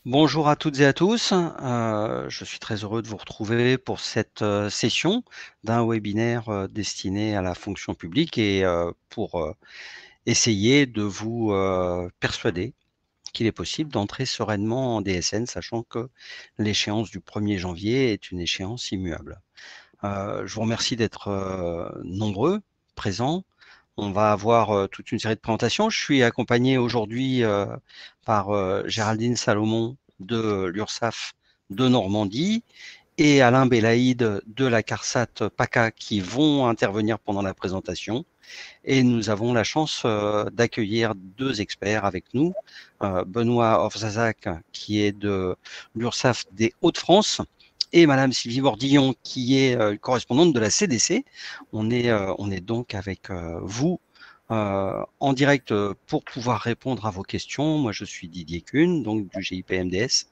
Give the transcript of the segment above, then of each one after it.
Bonjour à toutes et à tous. Je suis très heureux de vous retrouver pour cette session d'un webinaire destiné à la fonction publique et pour essayer de vous persuader qu'il est possible d'entrer sereinement en DSN, sachant que l'échéance du 1er janvier est une échéance immuable. Je vous remercie d'être nombreux, présents. On va avoir toute une série de présentations. Je suis accompagné aujourd'hui par Géraldine Salomon de l'URSSAF de Normandie et Alain Belaïd de la CARSAT PACA qui vont intervenir pendant la présentation. Et nous avons la chance d'accueillir deux experts avec nous. Benoît Orzazac, qui est de l'URSSAF des Hauts-de-France, et Madame Sylvie Bordillon, qui est correspondante de la CDC. On est donc avec vous en direct pour pouvoir répondre à vos questions. Moi, je suis Didier Kuhn, donc du GIP-MDS,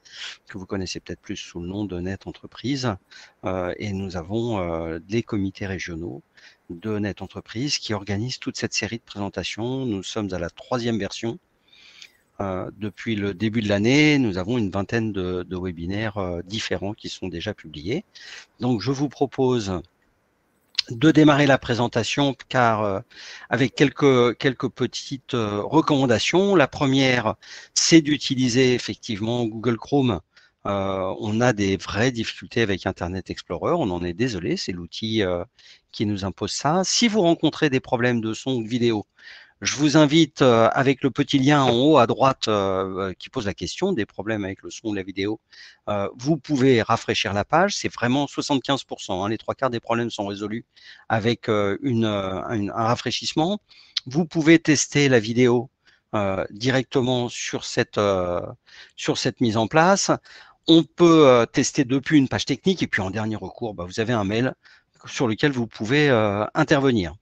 que vous connaissez peut-être plus sous le nom de Net Entreprise. Et nous avons des comités régionaux de Net Entreprise qui organisent toute cette série de présentations. Nous sommes à la 3e version. Depuis le début de l'année, nous avons une vingtaine de webinaires différents qui sont déjà publiés. Donc, je vous propose de démarrer la présentation car avec quelques petites recommandations. La première, c'est d'utiliser effectivement Google Chrome. On a des vraies difficultés avec Internet Explorer, on en est désolé, c'est l'outil qui nous impose ça. Si vous rencontrez des problèmes de son ou de vidéo, je vous invite avec le petit lien en haut à droite qui pose la question des problèmes avec le son ou la vidéo. Vous pouvez rafraîchir la page, c'est vraiment 75%. Les 3/4 des problèmes sont résolus avec un rafraîchissement. Vous pouvez tester la vidéo directement sur cette mise en place. On peut tester depuis une page technique et puis en dernier recours, vous avez un mail sur lequel vous pouvez intervenir.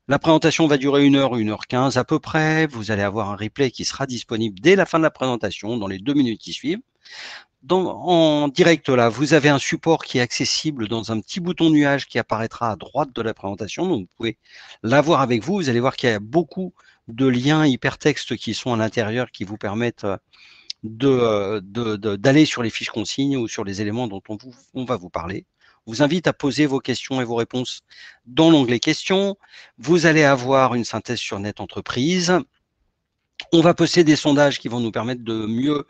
La présentation va durer 1h 15 à peu près. Vous allez avoir un replay qui sera disponible dès la fin de la présentation, dans les 2 minutes qui suivent. En direct, là, vous avez un support qui est accessible dans un petit bouton nuage qui apparaîtra à droite de la présentation. Donc, vous pouvez l'avoir avec vous. Vous allez voir qu'il y a beaucoup de liens hypertextes qui sont à l'intérieur qui vous permettent d'aller sur les fiches consignes ou sur les éléments dont on va vous parler. Je vous invite à poser vos questions et vos réponses dans l'onglet questions. Vous allez avoir une synthèse sur Net Entreprise. On va poster des sondages qui vont nous permettre de mieux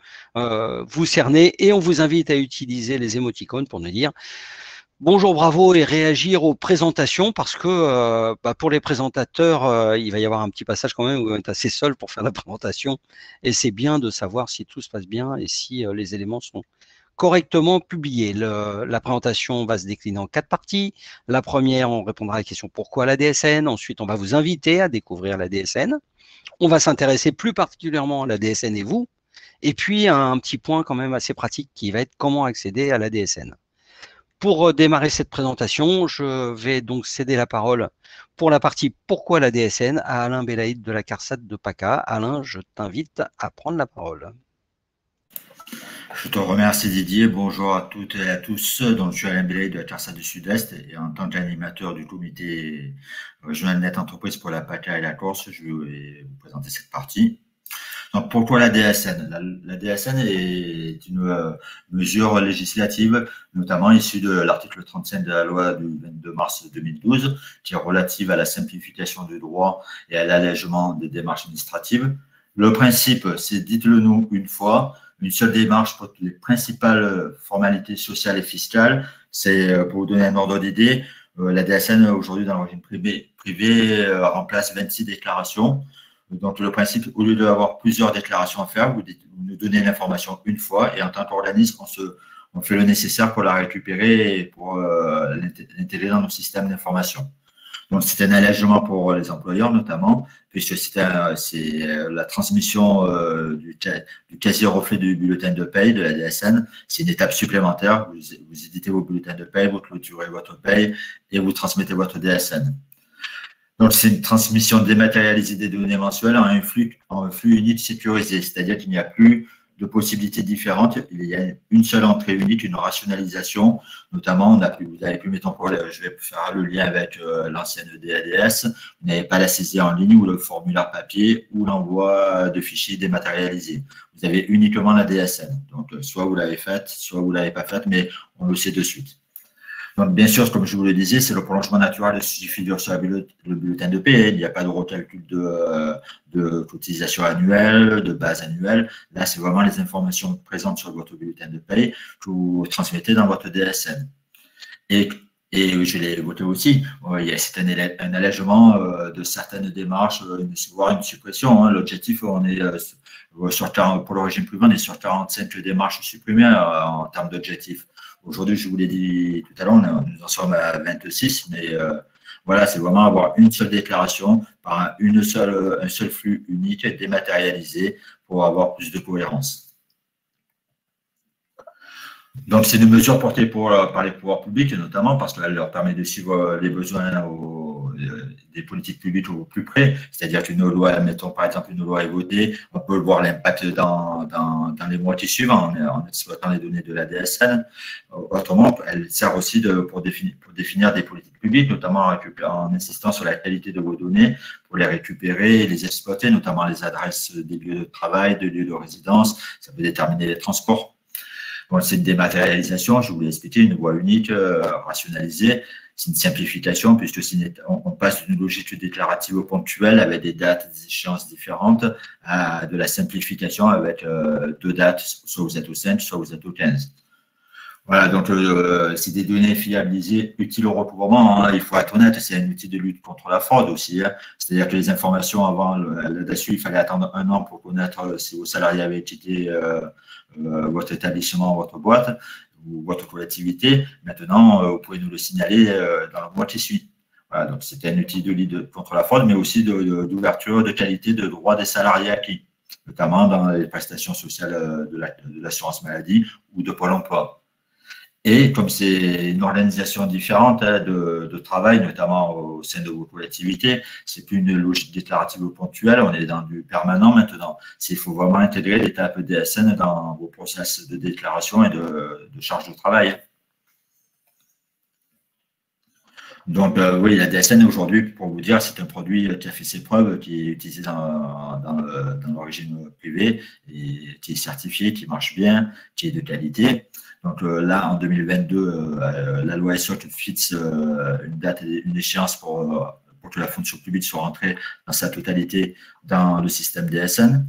vous cerner et on vous invite à utiliser les émoticônes pour nous dire bonjour, bravo et réagir aux présentations parce que pour les présentateurs, il va y avoir un petit passage quand même où on est assez seul pour faire la présentation et c'est bien de savoir si tout se passe bien et si les éléments sont correctement publiés. La présentation va se décliner en 4 parties. La première, on répondra à la question pourquoi la DSN. Ensuite, on va vous inviter à découvrir la DSN. On va s'intéresser plus particulièrement à la DSN et vous. Et puis, un petit point quand même assez pratique qui va être comment accéder à la DSN. Pour démarrer cette présentation, je vais donc céder la parole pour la partie pourquoi la DSN à Alain Belaïd de la CARSAT de PACA. Alain, je t'invite à prendre la parole. Je te remercie Didier, bonjour à toutes et à tous. Donc, je suis Alain Belaïd de la CARSAT du Sud-Est et en tant qu'animateur du comité régional Net Entreprise pour la PACA et la Corse, je vais vous présenter cette partie. Donc, pourquoi la DSN? La DSN est une mesure législative, notamment issue de l'article 35 de la loi du 22 mars 2012, qui est relative à la simplification du droit et à l'allègement des démarches administratives. Le principe, c'est, dites-le nous une fois, une seule démarche pour les principales formalités sociales et fiscales. C'est, pour vous donner un ordre d'idée, la DSN, aujourd'hui, dans le régime privé remplace 26 déclarations. Donc, le principe, au lieu d'avoir plusieurs déclarations à faire, vous nous donnez l'information une fois et en tant qu'organisme, on fait le nécessaire pour la récupérer et pour l'intégrer dans nos systèmes d'information. Donc, c'est un allègement pour les employeurs notamment, puisque c'est la transmission du casier reflet du bulletin de paye de la DSN. C'est une étape supplémentaire. Vous éditez vos bulletins de paye, vous clôturez votre paye et vous transmettez votre DSN. Donc, c'est une transmission dématérialisée des données mensuelles en un flux unique sécurisé, c'est-à-dire qu'il n'y a plus de possibilités différentes. Il y a une seule entrée unique, une rationalisation. Notamment, vous avez pu mettre en place, je vais faire le lien avec l'ancienne DADS. Vous n'avez pas la saisie en ligne ou le formulaire papier ou l'envoi de fichiers dématérialisés. Vous avez uniquement la DSN. Donc, soit vous l'avez faite, soit vous ne l'avez pas faite, mais on le sait de suite. Donc, bien sûr, comme je vous le disais, c'est le prolongement naturel de ce qui figure sur le bulletin de paie. Il n'y a pas de recalcul de cotisation annuelle, de base annuelle. Là, c'est vraiment les informations présentes sur votre bulletin de paie que vous transmettez dans votre DSN. Et je l'ai voté aussi, c'est un allègement de certaines démarches, voire une suppression. Hein. L'objectif, on est pour le régime privé, on est sur 45 démarches supprimées en termes d'objectifs. Aujourd'hui, je vous l'ai dit tout à l'heure, nous en sommes à 26, mais voilà, c'est vraiment avoir une seule déclaration par un seul flux unique dématérialisé pour avoir plus de cohérence. Donc, c'est une mesure portée par les pouvoirs publics, notamment parce qu'elle leur permet de suivre les besoins des politiques publiques au plus près. C'est-à-dire qu'une loi, mettons par exemple une loi est votée, on peut voir l'impact dans les mois qui suivent en exploitant les données de la DSN. Autrement, elle sert aussi pour définir des politiques publiques, notamment en insistant sur la qualité de vos données, pour les récupérer et les exploiter, notamment les adresses des lieux de travail, des lieux de résidence. Ça peut déterminer les transports. Bon, c'est une dématérialisation, je vous l'ai expliqué, une voie unique, rationalisée. C'est une simplification puisque on passe d'une logique déclarative ponctuelle avec des dates, des échéances différentes à de la simplification avec 2 dates, soit vous êtes au 5, soit vous êtes au 15. Voilà, donc c'est des données fiabilisées utiles au recouvrement. Hein. Il faut être honnête, c'est un outil de lutte contre la fraude aussi. Hein. C'est-à-dire que les informations avant là-dessus, il fallait attendre 1 an pour connaître si vos salariés avaient quitté votre établissement, votre boîte ou votre collectivité. Maintenant, vous pouvez nous le signaler dans le mois qui suit. Voilà, donc c'est un outil de lutte contre la fraude, mais aussi d'ouverture de qualité de droits des salariés acquis, notamment dans les prestations sociales de l'assurance maladie ou de Pôle emploi. Et comme c'est une organisation différente de travail, notamment au sein de vos collectivités, c'est plus une logique déclarative ponctuelle, on est dans du permanent maintenant. Il faut vraiment intégrer l'étape DSN dans vos process de déclaration et de charge de travail. Donc, oui, la DSN aujourd'hui, pour vous dire, c'est un produit qui a fait ses preuves, qui est utilisé dans le régime privé, et qui est certifié, qui marche bien, qui est de qualité. Donc là, en 2022, la loi SOC fixe une date et une échéance pour que la fonction publique soit rentrée dans sa totalité dans le système DSN.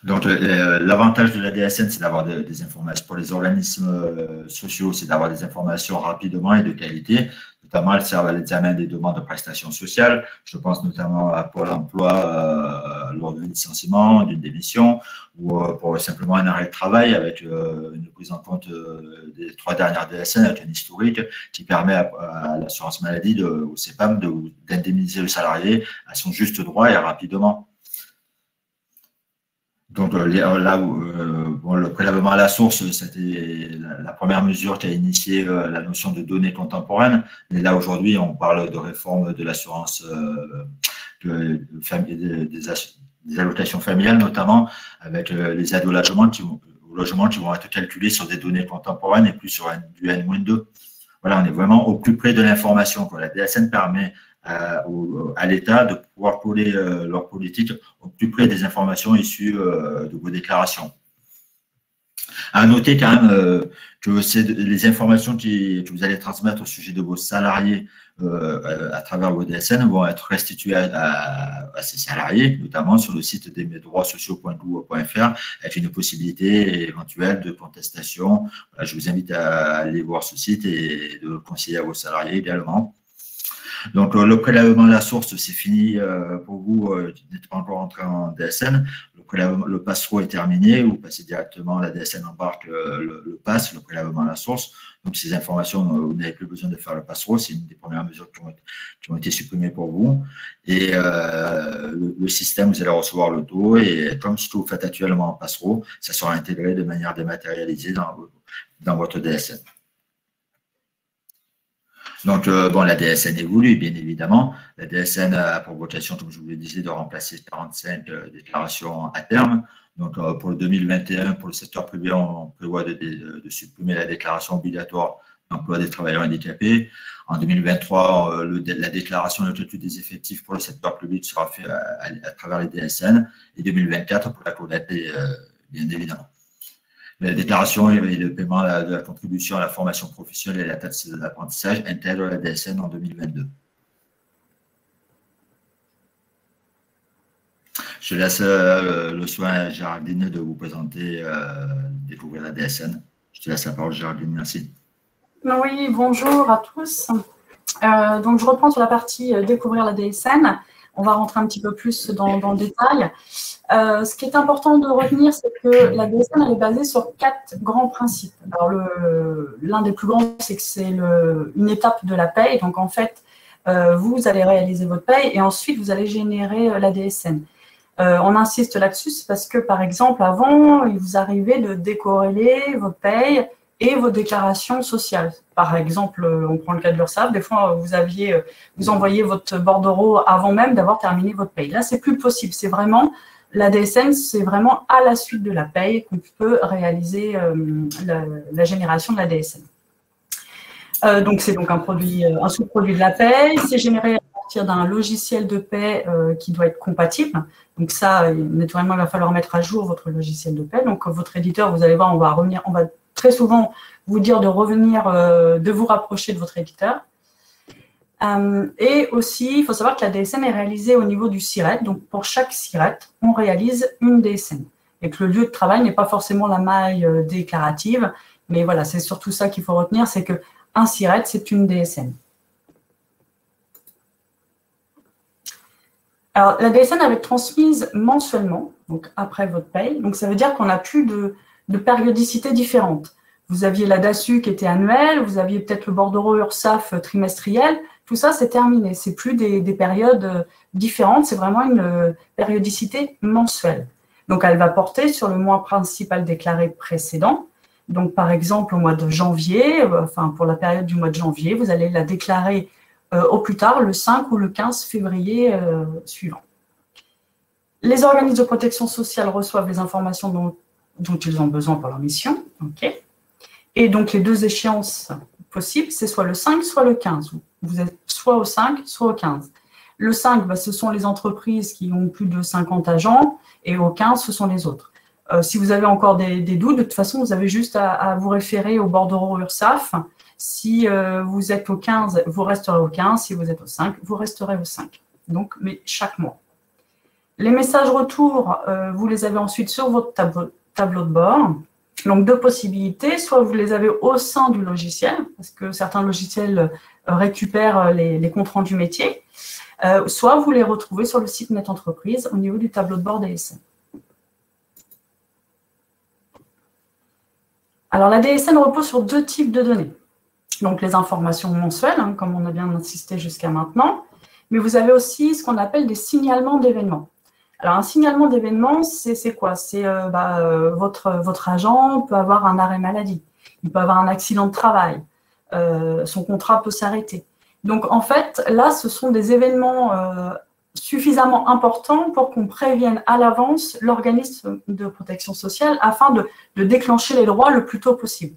Donc, l'avantage de la DSN, c'est d'avoir des informations pour les organismes sociaux, c'est d'avoir des informations rapidement et de qualité. Notamment, elles servent à l'examen des demandes de prestations sociales. Je pense notamment à Pôle emploi lors d'un licenciement, d'une démission, ou pour simplement un arrêt de travail avec une prise en compte des 3 dernières DSN avec un historique qui permet à l'assurance maladie, au CEPAM, d'indemniser le salarié à son juste droit et rapidement. Donc là, le prélèvement à la source, c'était la première mesure qui a initié la notion de données contemporaines. Mais là, aujourd'hui, on parle de réforme de l'assurance des allocations familiales, notamment avec les aides au logement qui vont être calculées sur des données contemporaines et plus sur du N-2. Voilà, on est vraiment au plus près de l'information. La DSN permet à l'État de pouvoir coller leur politique au plus près des informations issues de vos déclarations. À noter quand même que les informations que vous allez transmettre au sujet de vos salariés à travers vos DSN vont être restituées à ces salariés, notamment sur le site des droitssociaux.gouv.fr, avec une possibilité éventuelle de contestation. Voilà, je vous invite à aller voir ce site et de le conseiller à vos salariés également. Donc, le prélèvement à la source, c'est fini pour vous qui n'êtes pas encore entré en DSN. Le pass-through est terminé. Vous passez directement, la DSN embarque le pass, le prélèvement à la source. Donc, ces informations, vous n'avez plus besoin de faire le pass-through. C'est une des premières mesures qui ont été supprimées pour vous. Et le système, vous allez recevoir le taux. Et comme ce que vous faites actuellement en pass-through, ça sera intégré de manière dématérialisée dans votre DSN. Donc, bon, la DSN évolue, bien évidemment. La DSN a pour vocation, comme je vous le disais, de remplacer 45 déclarations à terme. Donc, pour le 2021, pour le secteur privé, on prévoit de supprimer la déclaration obligatoire d'emploi des travailleurs handicapés. En 2023, la déclaration de statut des effectifs pour le secteur public sera faite à travers les DSN. Et 2024 pour la CODET, bien évidemment. La déclaration et le paiement de la contribution à la formation professionnelle et la taxe d'apprentissage intègrent la DSN en 2022. Je laisse le soin à Géraldine de vous présenter, découvrir la DSN. Je te laisse la parole, Géraldine, merci. Oui, bonjour à tous. Donc, je reprends sur la partie découvrir la DSN. On va rentrer un petit peu plus dans le détail. Ce qui est important de retenir, c'est que la DSN elle est basée sur 4 grands principes. Alors, l'un des plus grands, c'est que c'est une étape de la paye. Donc, en fait, vous allez réaliser votre paye et ensuite, vous allez générer la DSN. On insiste là-dessus parce que, par exemple, avant, il vous arrivait de décorréler votre paye et vos déclarations sociales. Par exemple, on prend le cas de l'URSSAF, des fois, vous envoyez votre bordereau avant même d'avoir terminé votre paye. Là, c'est plus possible. C'est vraiment, la DSN, c'est vraiment à la suite de la paye qu'on peut réaliser la génération de la DSN. Donc, c'est donc un sous-produit de la paye. C'est généré à partir d'un logiciel de paie qui doit être compatible. Donc ça, naturellement, il va falloir mettre à jour votre logiciel de paie. Donc, votre éditeur, vous allez voir, on va très souvent vous dire de revenir, de vous rapprocher de votre éditeur. Et aussi, il faut savoir que la DSN est réalisée au niveau du SIRET. Donc, pour chaque SIRET, on réalise une DSN. Et que le lieu de travail n'est pas forcément la maille déclarative. Mais voilà, c'est surtout ça qu'il faut retenir, c'est qu'un SIRET, c'est une DSN. Alors, la DSN va être transmise mensuellement, donc après votre paye. Donc, ça veut dire qu'on n'a plus de périodicité différente. Vous aviez la DASU qui était annuelle, vous aviez peut-être le bordereau URSSAF trimestriel. Tout ça, c'est terminé. Ce n'est plus des périodes différentes, c'est vraiment une périodicité mensuelle. Donc, elle va porter sur le mois principal déclaré précédent. Donc, par exemple, au mois de janvier, pour la période du mois de janvier, vous allez la déclarer au plus tard le 5 ou le 15 février suivant. Les organismes de protection sociale reçoivent les informations dont ils ont besoin pour leur mission. Okay. Et donc, les 2 échéances possibles, c'est soit le 5, soit le 15. Vous êtes soit au 5, soit au 15. Le 5, ce sont les entreprises qui ont plus de 50 agents, et au 15, ce sont les autres. Si vous avez encore des doutes, de toute façon, vous avez juste à vous référer au bordereau URSSAF. Si vous êtes au 15, vous resterez au 15. Si vous êtes au 5, vous resterez au 5. Donc, mais chaque mois. Les messages retour, vous les avez ensuite sur votre tableau de bord. Donc, 2 possibilités. Soit vous les avez au sein du logiciel, parce que certains logiciels récupèrent les comptes rendus métiers. Soit vous les retrouvez sur le site Net Entreprise au niveau du tableau de bord DSN. Alors, la DSN repose sur 2 types de données. Donc, les informations mensuelles, comme on a bien insisté jusqu'à maintenant, mais vous avez aussi ce qu'on appelle des signalements d'événements. Alors, un signalement d'événement, c'est quoi? C'est votre agent peut avoir un arrêt maladie, il peut avoir un accident de travail, son contrat peut s'arrêter. Donc, en fait, là, ce sont des événements suffisamment importants pour qu'on prévienne à l'avance l'organisme de protection sociale afin de déclencher les droits le plus tôt possible.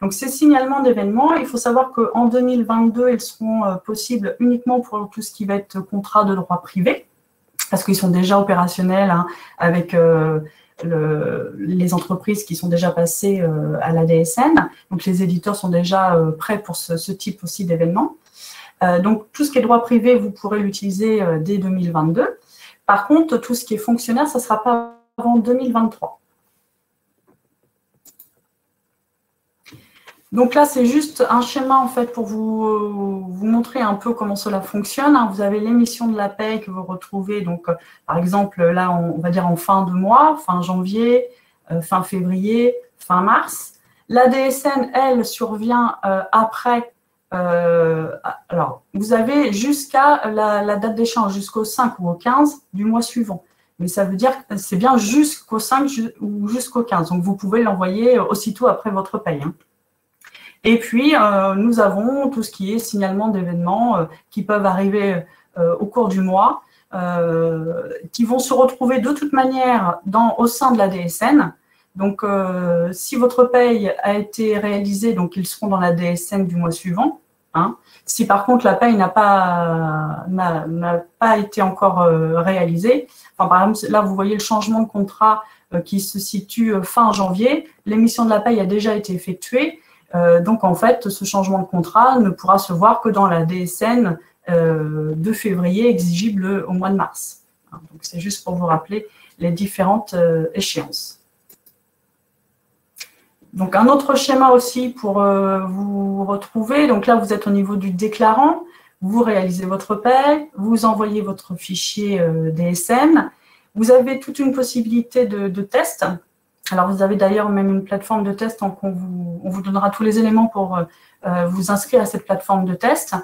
Donc, ces signalements d'événements, il faut savoir qu'en 2022, ils seront possibles uniquement pour tout ce qui va être contrat de droit privé, parce qu'ils sont déjà opérationnels avec les entreprises qui sont déjà passées à la DSN. Donc, les éditeurs sont déjà prêts pour ce type aussi d'événements. Donc, tout ce qui est droit privé, vous pourrez l'utiliser dès 2022. Par contre, tout ce qui est fonctionnaire, ça ne sera pas avant 2023. Donc là, c'est juste un schéma en fait pour vous montrer un peu comment cela fonctionne. Vous avez l'émission de la paie que vous retrouvez, donc par exemple, là, on va dire en fin de mois, fin janvier, fin février, fin mars. La DSN, elle, survient après. Alors, vous avez jusqu'à la date d'échange, jusqu'au 5 ou au 15 du mois suivant. Mais ça veut dire que c'est bien jusqu'au 5 ou jusqu'au 15. Donc, vous pouvez l'envoyer aussitôt après votre paye. Et puis, nous avons tout ce qui est signalement d'événements qui peuvent arriver au cours du mois, qui vont se retrouver de toute manière au sein de la DSN. Donc, si votre paye a été réalisée, donc ils seront dans la DSN du mois suivant. Hein. Si par contre la paye n'a pas été encore réalisée, enfin, par exemple, là vous voyez le changement de contrat qui se situe fin janvier, l'émission de la paye a déjà été effectuée, donc en fait ce changement de contrat ne pourra se voir que dans la DSN de février exigible au mois de mars. Hein. Donc c'est juste pour vous rappeler les différentes échéances. Donc, un autre schéma aussi pour vous retrouver. Donc là, vous êtes au niveau du déclarant. Vous réalisez votre paie, vous envoyez votre fichier DSN. Vous avez toute une possibilité de tests. Alors, vous avez d'ailleurs même une plateforme de test. Donc, on vous donnera tous les éléments pour vous inscrire à cette plateforme de test.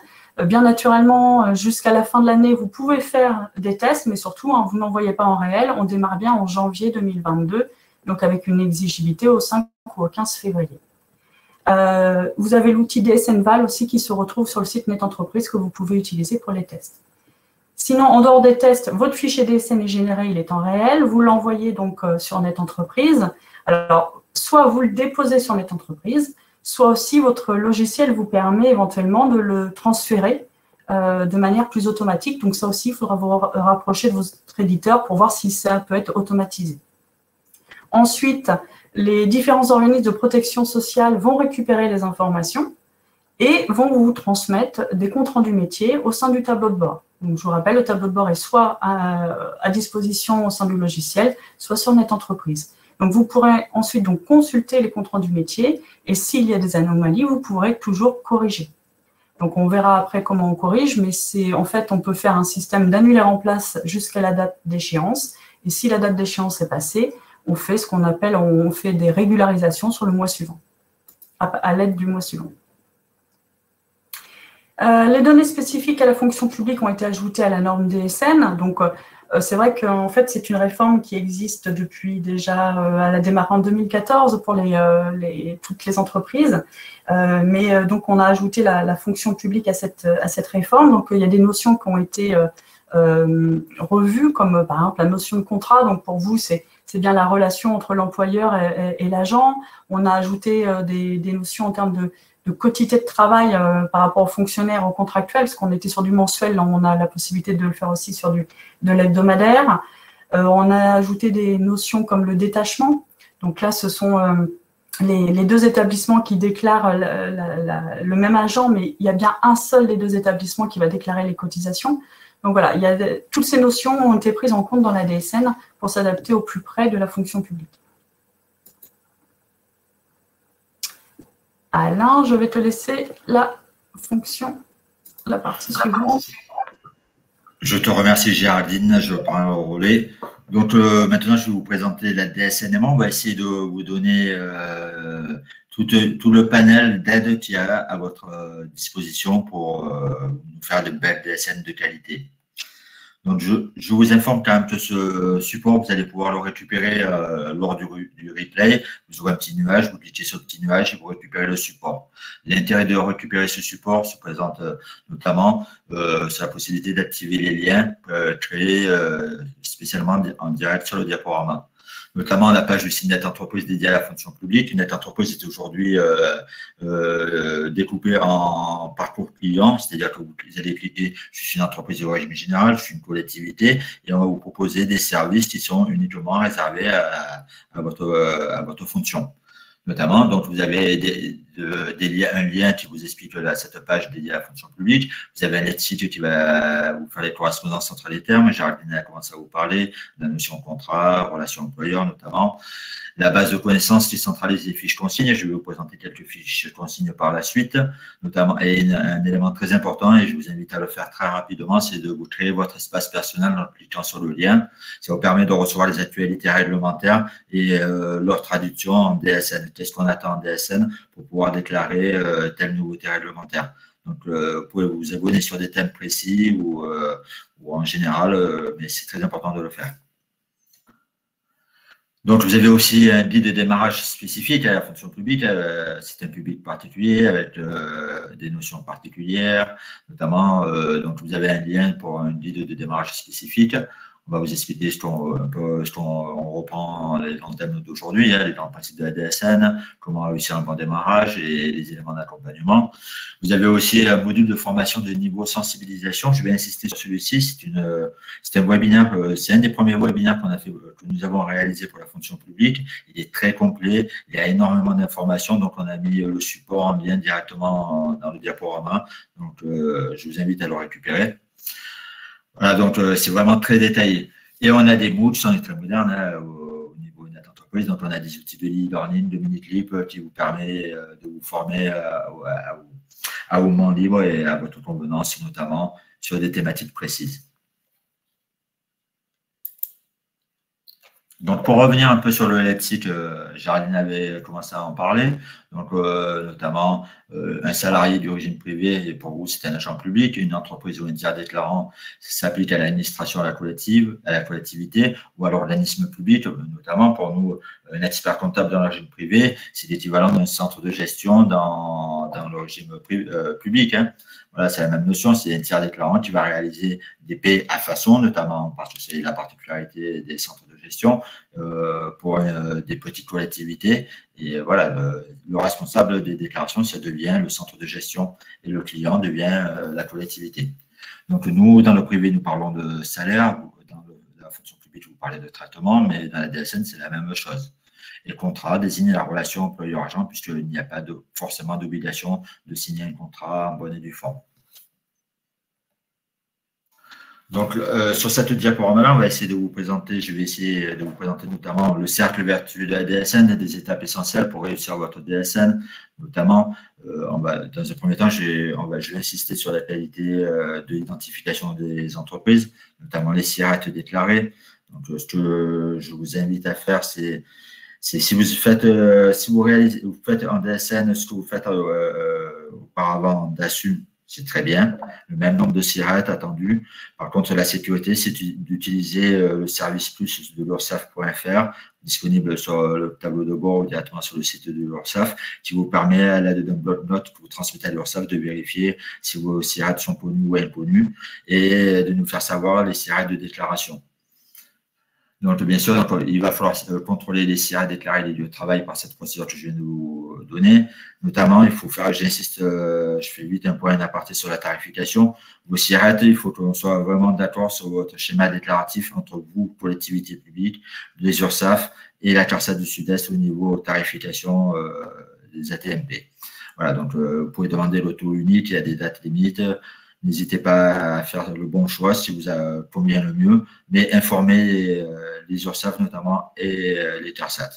Bien naturellement, jusqu'à la fin de l'année, vous pouvez faire des tests, mais surtout, hein, vous n'envoyez pas en réel. On démarre bien en janvier 2022. Donc avec une exigibilité au 5 ou au 15 février. Vous avez l'outil DSN Val aussi qui se retrouve sur le site Net Entreprise que vous pouvez utiliser pour les tests. Sinon, en dehors des tests, votre fichier DSN est généré, il est en réel. Vous l'envoyez donc sur Net Entreprise. Alors, soit vous le déposez sur Net Entreprise, soit aussi votre logiciel vous permet éventuellement de le transférer de manière plus automatique. Donc ça aussi, il faudra vous rapprocher de votre éditeur pour voir si ça peut être automatisé. Ensuite, les différents organismes de protection sociale vont récupérer les informations et vont vous transmettre des comptes rendus métiers au sein du tableau de bord. Donc, je vous rappelle, le tableau de bord est soit à disposition au sein du logiciel, soit sur Net Entreprise. Donc, vous pourrez ensuite donc, consulter les comptes rendus métiers et s'il y a des anomalies, vous pourrez toujours corriger. Donc, on verra après comment on corrige, mais en fait, on peut faire un système d'annulaire en place jusqu'à la date d'échéance. Et si la date d'échéance est passée, on fait ce qu'on appelle, on fait des régularisations sur le mois suivant, à l'aide du mois suivant. Les données spécifiques à la fonction publique ont été ajoutées à la norme DSN. Donc, c'est vrai qu'en fait, c'est une réforme qui existe depuis déjà, elle a démarré en 2014 pour toutes les entreprises. Mais donc, on a ajouté la fonction publique à cette réforme. Donc, il y a des notions qui ont été revues, comme par exemple la notion de contrat. Donc, pour vous, c'est bien la relation entre l'employeur et l'agent. On a ajouté des notions en termes de quotité de travail par rapport aux fonctionnaires, aux contractuels, parce qu'on était sur du mensuel, là, on a la possibilité de le faire aussi sur de l'hebdomadaire. On a ajouté des notions comme le détachement. Donc là, ce sont les deux établissements qui déclarent le même agent, mais il y a bien un seul des deux établissements qui va déclarer les cotisations. Donc voilà, toutes ces notions ont été prises en compte dans la DSN pour s'adapter au plus près de la fonction publique. Alain, je vais te laisser la partie suivante. Je te remercie Géraldine, je prends le relais. Donc maintenant, je vais vous présenter la DSNMA. On va essayer de vous donner tout le panel d'aide qu'il y a à votre disposition pour faire de belles DSN de qualité. Donc, je vous informe quand même que ce support, vous allez pouvoir le récupérer lors du replay. Vous aurez un petit nuage, vous cliquez sur le petit nuage et vous récupérez le support. L'intérêt de récupérer ce support se présente notamment sur la possibilité d'activer les liens créés spécialement en direct sur le diaporama. Notamment la page du site Net Entreprise dédiée à la fonction publique. Net Entreprise est aujourd'hui découpée en parcours client, c'est-à-dire que vous allez cliquer « Je suis une entreprise de régime général, je suis une collectivité » et on va vous proposer des services qui sont uniquement réservés à votre fonction. Notamment, donc vous avez un lien qui vous explique cette page dédiée à la fonction publique. Vous avez un net-site qui va vous faire les correspondances entre les termes. Géraldine a commencé à vous parler de la notion contrat, relation employeur notamment. La base de connaissances qui centralise les fiches consignes. Je vais vous présenter quelques fiches consignes par la suite, notamment. Et un élément très important, et je vous invite à le faire très rapidement, c'est de vous créer votre espace personnel en cliquant sur le lien. Ça vous permet de recevoir les actualités réglementaires et leur traduction en DSN. Qu'est-ce qu'on attend en DSN pour pouvoir déclarer telle nouveauté réglementaire. Donc, vous pouvez vous abonner sur des thèmes précis ou en général, mais c'est très important de le faire. Donc, vous avez aussi un guide de démarrage spécifique à la fonction publique. C'est un public particulier avec des notions particulières, notamment, donc vous avez un lien pour un guide de démarrage spécifique. On va vous expliquer ce qu'on reprend les grands thèmes d'aujourd'hui, les grands principes de la DSN, comment réussir un bon démarrage et les éléments d'accompagnement. Vous avez aussi un module de formation de niveau sensibilisation. Je vais insister sur celui-ci. C'est un webinaire, c'est un des premiers webinaires que nous avons réalisé pour la fonction publique. Il est très complet. Il y a énormément d'informations. Donc, on a mis le support en lien directement dans le diaporama. Donc, je vous invite à le récupérer. Voilà, donc c'est vraiment très détaillé. Et on a des MOOC, on est très moderne au niveau de notre entreprise. Donc, on a des outils de e-learning, de mini-clip qui vous permet de vous former à vos moments libres et à votre convenance, notamment sur des thématiques précises. Donc, pour revenir un peu sur le LEPSIC, Géraldine avait commencé à en parler. Donc, notamment, un salarié du régime privé, et pour vous, c'est un agent public, une entreprise ou un tiers déclarant, ça s'applique à l'administration, à la collectivité, ou à l'organisme public, notamment pour nous, un expert comptable dans le régime privé, c'est l'équivalent d'un centre de gestion dans le régime public. Hein. Voilà, c'est la même notion, c'est un tiers déclarant qui va réaliser des paies à façon, notamment parce que c'est la particularité des centres de gestion pour des petites collectivités. Et voilà, le responsable des déclarations, ça devient le centre de gestion et le client devient la collectivité. Donc, nous, dans le privé, nous parlons de salaire. Dans la fonction publique, vous parlez de traitement, mais dans la DSN, c'est la même chose. Et le contrat désigne la relation employeur-agent puisqu'il n'y a pas forcément d'obligation de signer un contrat en bonne et due forme. Donc, sur cette diaporama-là, on va essayer de vous présenter, je vais essayer de vous présenter notamment le cercle vertueux de la DSN et des étapes essentielles pour réussir votre DSN. Notamment, dans un premier temps, je vais insister sur la qualité de l'identification des entreprises, notamment les SIRET déclarées. Donc, ce que je vous invite à faire, c'est si vous faites en DSN ce que vous faites auparavant d'ASSU, c'est très bien. Le même nombre de SIRET attendu. Par contre, la sécurité, c'est d'utiliser le service plus de l'URSSAF.fr, disponible sur le tableau de bord ou directement sur le site de l'URSSAF, qui vous permet, à l'aide d'un bloc-notes que vous transmettez à l'URSSAF, de vérifier si vos SIRET sont connus ou inconnus et de nous faire savoir les SIRET de déclaration. Donc, bien sûr, il va falloir contrôler les SIRET déclarés et les lieux de travail par cette procédure que je viens de vous donner. Notamment, il faut faire, j'insiste, je fais vite un point d'aparté sur la tarification. Vos SIRET, il faut qu'on soit vraiment d'accord sur votre schéma déclaratif entre vous, collectivité publique, les URSSAF et la CARSAT du Sud-Est au niveau tarification des ATMP. Voilà, donc vous pouvez demander l'auto unique, il y a des dates limites. N'hésitez pas à faire le bon choix si vous convient le mieux, mais informez les URSSAF notamment et les CARSAT.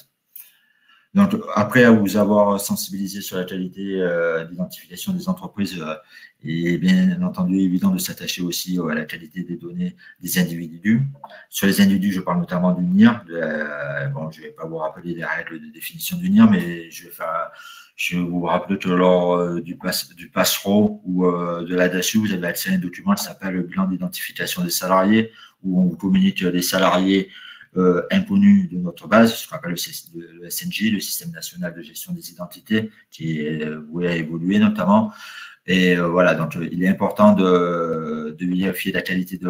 Donc, après vous avoir sensibilisé sur la qualité d'identification des entreprises, il est bien entendu évident de s'attacher aussi à la qualité des données des individus. Sur les individus, je parle notamment du NIR. Bon, je ne vais pas vous rappeler les règles de définition du NIR, mais je vais vous rappeler que lors du PASSRO ou de la DASU, vous avez accès à un document qui s'appelle le bilan d'identification des salariés, où on vous communique les salariés inconnus de notre base, ce qu'on appelle le SNG, le Système national de gestion des identités, qui est voué à évoluer notamment. Et voilà, donc il est important de vérifier la qualité de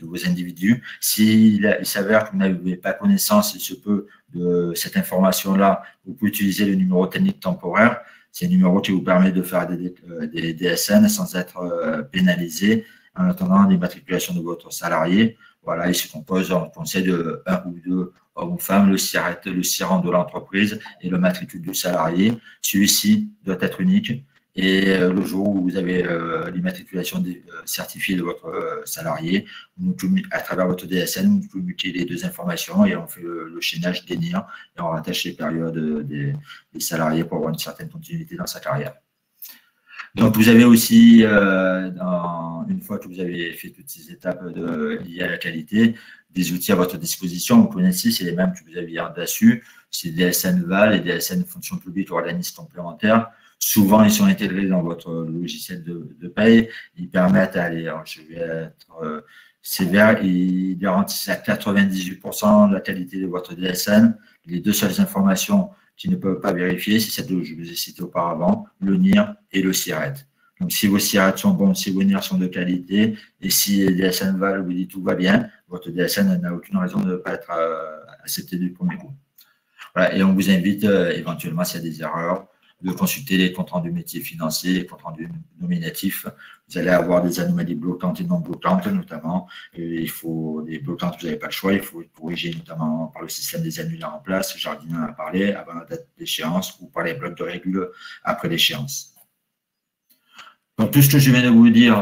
vos individus. S'il s'avère que vous n'avez pas connaissance, il se peut, de cette information-là, vous pouvez utiliser le numéro technique temporaire. C'est un numéro qui vous permet de faire des DSN sans être pénalisé en attendant l'immatriculation de votre salarié. Voilà, il se compose, on conseille de 1 ou 2 hommes ou femmes, le SIREN de l'entreprise et le matricule du salarié. Celui-ci doit être unique. Et le jour où vous avez l'immatriculation certifiée de votre salarié, à travers votre DSN, vous communiquez les deux informations et on fait le chaînage des NIR et on rattache les périodes des salariés pour avoir une certaine continuité dans sa carrière. Donc, vous avez aussi, une fois que vous avez fait toutes ces étapes liées à la qualité, des outils à votre disposition. Vous connaissez, c'est les mêmes que vous aviez en DASU, c'est DSN VAL et DSN fonction publique organisme complémentaire. Souvent, ils sont intégrés dans votre logiciel de paye. Ils permettent, allez, je vais être C'est vert, ils garantissent à 98% de la qualité de votre DSN. Les deux seules informations qui ne peuvent pas vérifier, c'est celles que je vous ai citées auparavant, le NIR et le SIRET. Donc, si vos SIRET sont bons, si vos NIR sont de qualité, et si les DSN valent, vous dites tout va bien, votre DSN n'a aucune raison de ne pas être accepté du premier coup. Voilà, et on vous invite éventuellement, s'il y a des erreurs, de consulter les comptes rendus métiers financiers, les comptes rendus nominatifs. Vous allez avoir des anomalies bloquantes et non bloquantes, notamment. Et il faut des bloquantes, vous n'avez pas le choix. Il faut les corriger, notamment par le système des annulaires en place. Jardin en a parlé avant la date d'échéance ou par les blocs de règles après l'échéance. Donc, tout ce que je viens de vous dire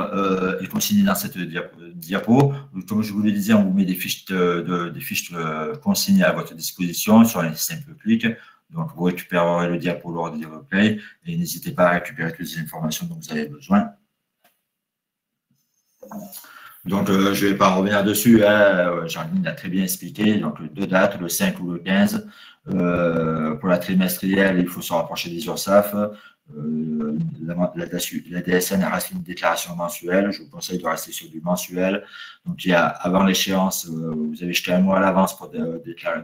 est consigné dans cette diapo. Comme je vous le disais, on vous met des fiches consignées à votre disposition sur un simple clic. Donc, vous récupérerez le diapo lors des replays et n'hésitez pas à récupérer toutes les informations dont vous avez besoin. Donc, je ne vais pas revenir dessus. Hein. Jardine l'a très bien expliqué. Donc, deux dates, le 5 ou le 15. Pour la trimestrielle, il faut se rapprocher des URSSAF. La DSN reste une déclaration mensuelle. Je vous conseille de rester sur du mensuel. Donc, il y a, avant l'échéance, vous avez jeté un mois à l'avance pour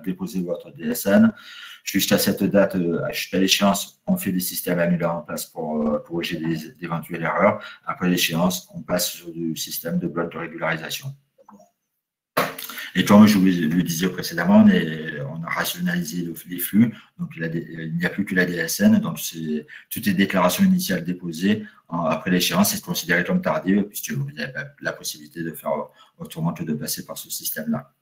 déposer votre DSN. Jusqu'à cette date, jusqu'à l'échéance, on fait des systèmes annulaires en place pour corriger d'éventuelles erreurs. Après l'échéance, on passe sur du système de bloc de régularisation. Et comme je vous le disais précédemment, on a rationalisé les flux, donc il n'y a plus que la DSN, donc toutes les déclarations initiales déposées après l'échéance, c'est considéré comme tardive, puisque vous n'avez pas la possibilité de faire autrement que de passer par ce système-là.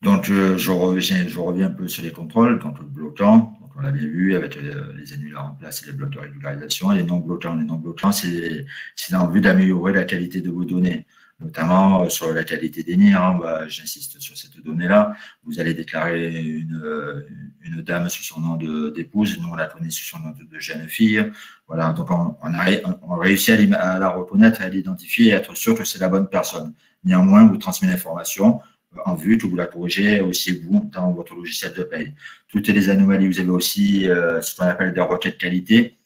Donc, je reviens un peu sur les contrôles, donc le bloquant, donc on l'avait vu avec les annulaires en place et les blocs de régularisation, et les non bloquants. Les non bloquants, c'est en vue d'améliorer la qualité de vos données, notamment sur la qualité des NIR. Hein, j'insiste sur cette donnée-là. Vous allez déclarer une dame sous son nom d'épouse, nous on la connaît sous son nom de jeune fille. Voilà, donc on réussit à la reconnaître, à l'identifier et à être sûr que c'est la bonne personne. Néanmoins, vous transmettez l'information en vue que vous la corrigez aussi vous dans votre logiciel de paye. Toutes les anomalies, vous avez aussi ce qu'on appelle des requêtes qualité,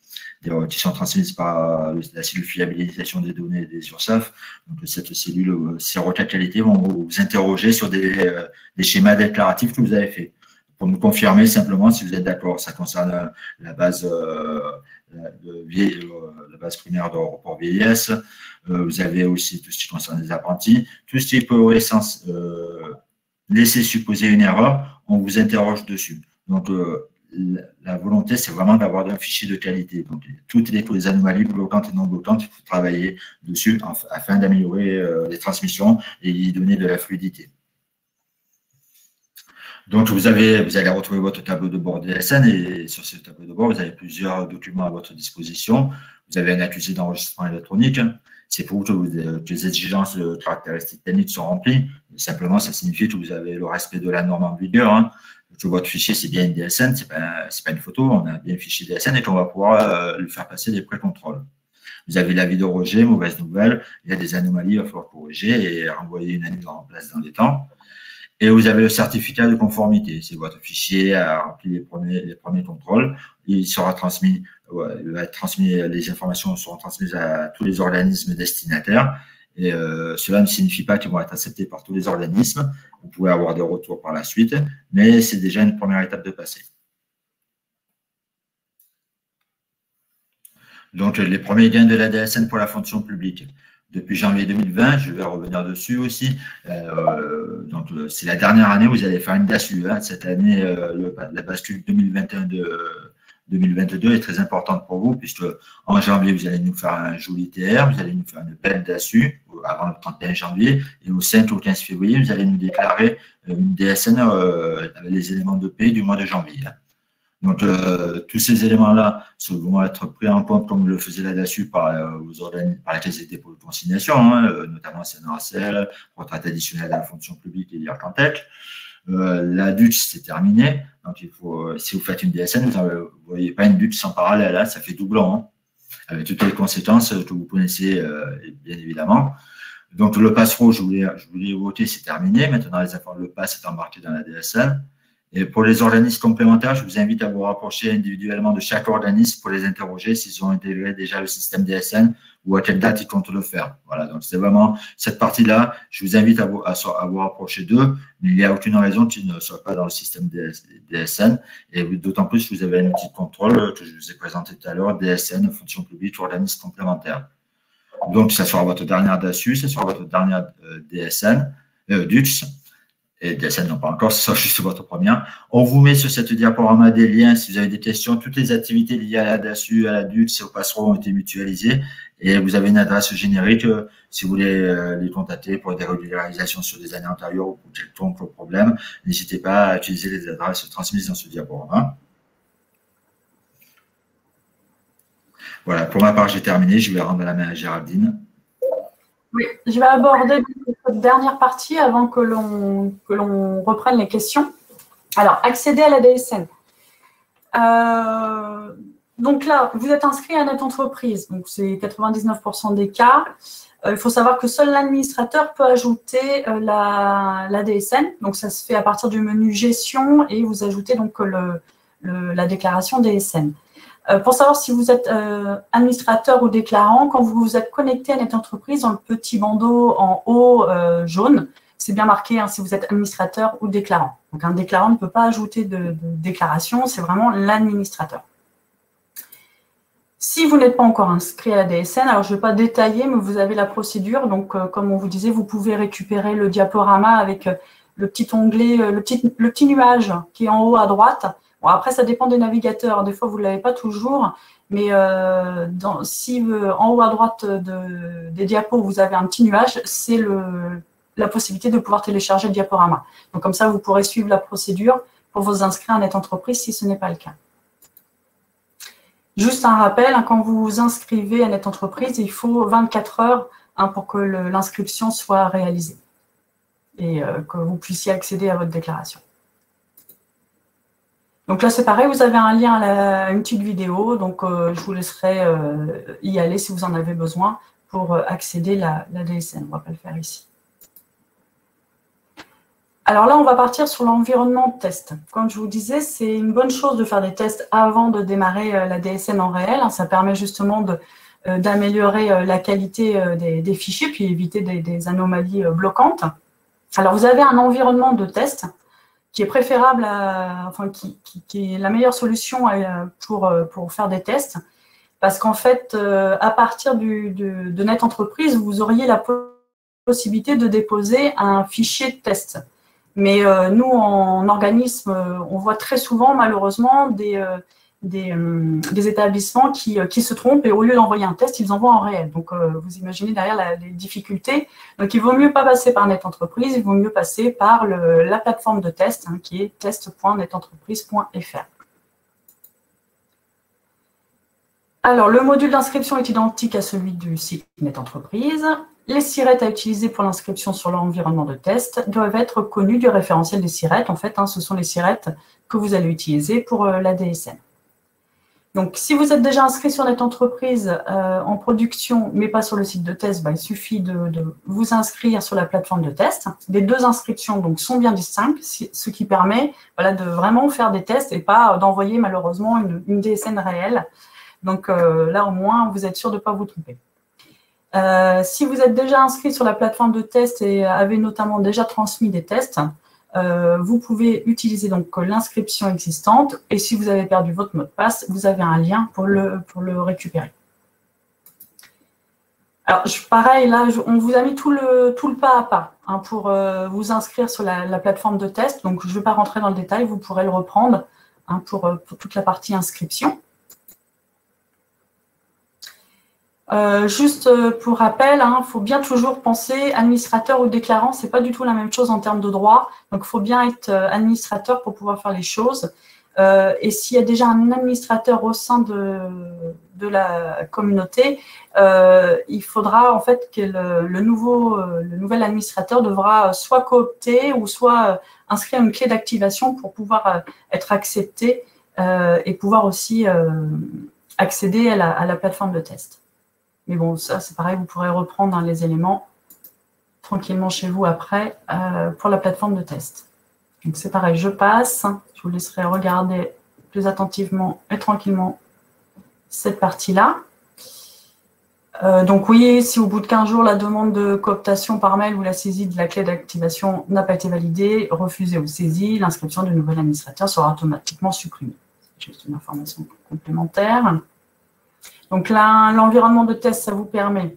qui sont transmises par la cellule fiabilisation des données des URSSAF. Donc, cette cellule, ces requêtes qualité vont vous interroger sur des schémas déclaratifs que vous avez faits pour nous confirmer simplement si vous êtes d'accord. Ça concerne la base primaire de report vieillesse. Vous avez aussi tout ce qui concerne les apprentis. Tout ce qui peut laisser supposer une erreur, on vous interroge dessus. Donc, la volonté, c'est vraiment d'avoir un fichier de qualité. Donc, toutes les anomalies bloquantes et non bloquantes, il faut travailler dessus afin d'améliorer les transmissions et y donner de la fluidité. Donc, vous allez retrouver votre tableau de bord DSN et sur ce tableau de bord, vous avez plusieurs documents à votre disposition. Vous avez un accusé d'enregistrement électronique. C'est pour que les exigences de caractéristiques techniques sont remplies. Et simplement, ça signifie que vous avez le respect de la norme en vigueur. Hein. Que votre fichier, c'est bien une DSN, c'est pas une photo. On a bien un fichier DSN et qu'on va pouvoir lui faire passer des pré-contrôles. Vous avez l'avis de rejet, mauvaise nouvelle. Il y a des anomalies, il va falloir corriger et renvoyer une année en place dans les temps. Et vous avez le certificat de conformité. C'est votre fichier a rempli les premiers contrôles. Il sera transmis, les informations seront transmises à tous les organismes destinataires. Et cela ne signifie pas qu'ils vont être acceptés par tous les organismes. Vous pouvez avoir des retours par la suite, mais c'est déjà une première étape de passer. Donc, les premiers gains de la DSN pour la fonction publique. Depuis janvier 2020, je vais revenir dessus aussi. Donc, c'est la dernière année où vous allez faire une DASU. Hein. Cette année, la bascule 2022 est très importante pour vous, puisque en janvier, vous allez nous faire un joli TR, vous allez nous faire une belle DASU avant le 31 janvier, et au 5 ou 15 février, vous allez nous déclarer une DSN avec les éléments de paie du mois de janvier. Hein. Donc, tous ces éléments-là vont être pris en compte comme le faisait la DASU par la Caisse des dépôts de consignation, hein, notamment CNRACL, retraite additionnelle à la fonction publique et l'IRCANTEC. La DUTS, c'est terminé. Donc, si vous faites une DSN, vous ne voyez pas une DUTS en parallèle, hein, ça fait doublon, hein, avec toutes les conséquences que vous connaissez, bien évidemment. Donc, le pass rouge, je voulais voter, c'est terminé. Maintenant, le pass est embarqué dans la DSN. Et pour les organismes complémentaires, je vous invite à vous rapprocher individuellement de chaque organisme pour les interroger s'ils ont intégré déjà le système DSN ou à quelle date ils comptent le faire. Voilà, donc c'est vraiment cette partie-là. Je vous invite à vous rapprocher d'eux, mais il n'y a aucune raison qu'ils ne soient pas dans le système DSN. Et d'autant plus, vous avez un outil de contrôle que je vous ai présenté tout à l'heure, DSN, fonction publique, organisme complémentaire. Donc, ça sera votre dernière DASU, ça sera votre dernière DSN, DUX. Et DSN, non pas encore, ce sera juste votre première. On vous met sur cette diaporama des liens si vous avez des questions. Toutes les activités liées à la DASU, à la DUX et au Passerelle ont été mutualisées. Et vous avez une adresse générique si vous voulez les contacter pour des régularisations sur des années antérieures ou pour quelconque problème. N'hésitez pas à utiliser les adresses transmises dans ce diaporama. Voilà, pour ma part, j'ai terminé. Je vais rendre la main à Géraldine. Oui, je vais aborder cette dernière partie avant que l'on reprenne les questions. Alors, accéder à la DSN. Donc là, vous êtes inscrit à Net Entreprise, donc c'est 99% des cas. Il faut savoir que seul l'administrateur peut ajouter la DSN. Donc, ça se fait à partir du menu Gestion et vous ajoutez donc la déclaration DSN. Pour savoir si vous êtes administrateur ou déclarant, quand vous vous êtes connecté à Net Entreprise, dans le petit bandeau en haut jaune, c'est bien marqué si vous êtes administrateur ou déclarant. Donc, un déclarant ne peut pas ajouter de déclaration, c'est vraiment l'administrateur. Si vous n'êtes pas encore inscrit à la DSN, alors je ne vais pas détailler, mais vous avez la procédure. Donc, comme on vous disait, vous pouvez récupérer le diaporama avec le petit onglet, le petit nuage qui est en haut à droite. Bon, après, ça dépend des navigateurs. Des fois, vous ne l'avez pas toujours. Mais si en haut à droite des diapos, vous avez un petit nuage, c'est la possibilité de pouvoir télécharger le diaporama. Donc, comme ça, vous pourrez suivre la procédure pour vous inscrire à Net Entreprise si ce n'est pas le cas. Juste un rappel, quand vous vous inscrivez à Net Entreprise, il faut 24 heures pour que l'inscription soit réalisée et que vous puissiez accéder à votre déclaration. Donc là, c'est pareil, vous avez un lien à une petite vidéo, donc je vous laisserai y aller si vous en avez besoin pour accéder à la DSN. On ne va pas le faire ici. Alors là, on va partir sur l'environnement de test. Comme je vous disais, c'est une bonne chose de faire des tests avant de démarrer la DSN en réel. Ça permet justement d'améliorer la qualité des fichiers, puis éviter des anomalies bloquantes. Alors, vous avez un environnement de test qui est préférable, qui est la meilleure solution pour faire des tests, parce qu'en fait, à partir de Net Entreprise, vous auriez la possibilité de déposer un fichier de test. Mais nous, en organisme, on voit très souvent, malheureusement, des établissements qui se trompent et au lieu d'envoyer un test, ils envoient en réel. Donc, vous imaginez derrière les difficultés. Donc, il vaut mieux pas passer par Net Entreprise, il vaut mieux passer par la plateforme de test qui est test.netentreprise.fr. Alors, le module d'inscription est identique à celui du site Net Entreprise. Les sirettes à utiliser pour l'inscription sur l'environnement de test doivent être connues du référentiel des sirettes. En fait, ce sont les sirettes que vous allez utiliser pour la DSN. Donc, si vous êtes déjà inscrit sur Net Entreprise en production, mais pas sur le site de test, il suffit de vous inscrire sur la plateforme de test. Les deux inscriptions donc, sont bien distinctes, ce qui permet de vraiment faire des tests et pas d'envoyer malheureusement une DSN réelle. Donc là, au moins, vous êtes sûr de ne pas vous tromper. Si vous êtes déjà inscrit sur la plateforme de test et avez notamment déjà transmis des tests, vous pouvez utiliser donc l'inscription existante et si vous avez perdu votre mot de passe, vous avez un lien pour le récupérer. Alors, pareil, là, on vous a mis tout le pas à pas pour vous inscrire sur la plateforme de test. Donc, je ne vais pas rentrer dans le détail, vous pourrez le reprendre pour toute la partie inscription. Juste pour rappel, faut bien toujours penser administrateur ou déclarant, c'est pas du tout la même chose en termes de droit. Donc, il faut bien être administrateur pour pouvoir faire les choses. Et s'il y a déjà un administrateur au sein de la communauté, il faudra en fait que le nouvel administrateur devra soit coopter ou soit inscrire une clé d'activation pour pouvoir être accepté et pouvoir aussi accéder à la plateforme de test. Mais bon, ça, c'est pareil, vous pourrez reprendre les éléments tranquillement chez vous après pour la plateforme de test. Donc c'est pareil, je passe. Je vous laisserai regarder plus attentivement et tranquillement cette partie-là. Donc oui, si au bout de 15 jours, la demande de cooptation par mail ou la saisie de la clé d'activation n'a pas été validée, refusée ou saisie, l'inscription du nouvel administrateur sera automatiquement supprimée. C'est juste une information complémentaire. Donc là, l'environnement de test, ça vous permet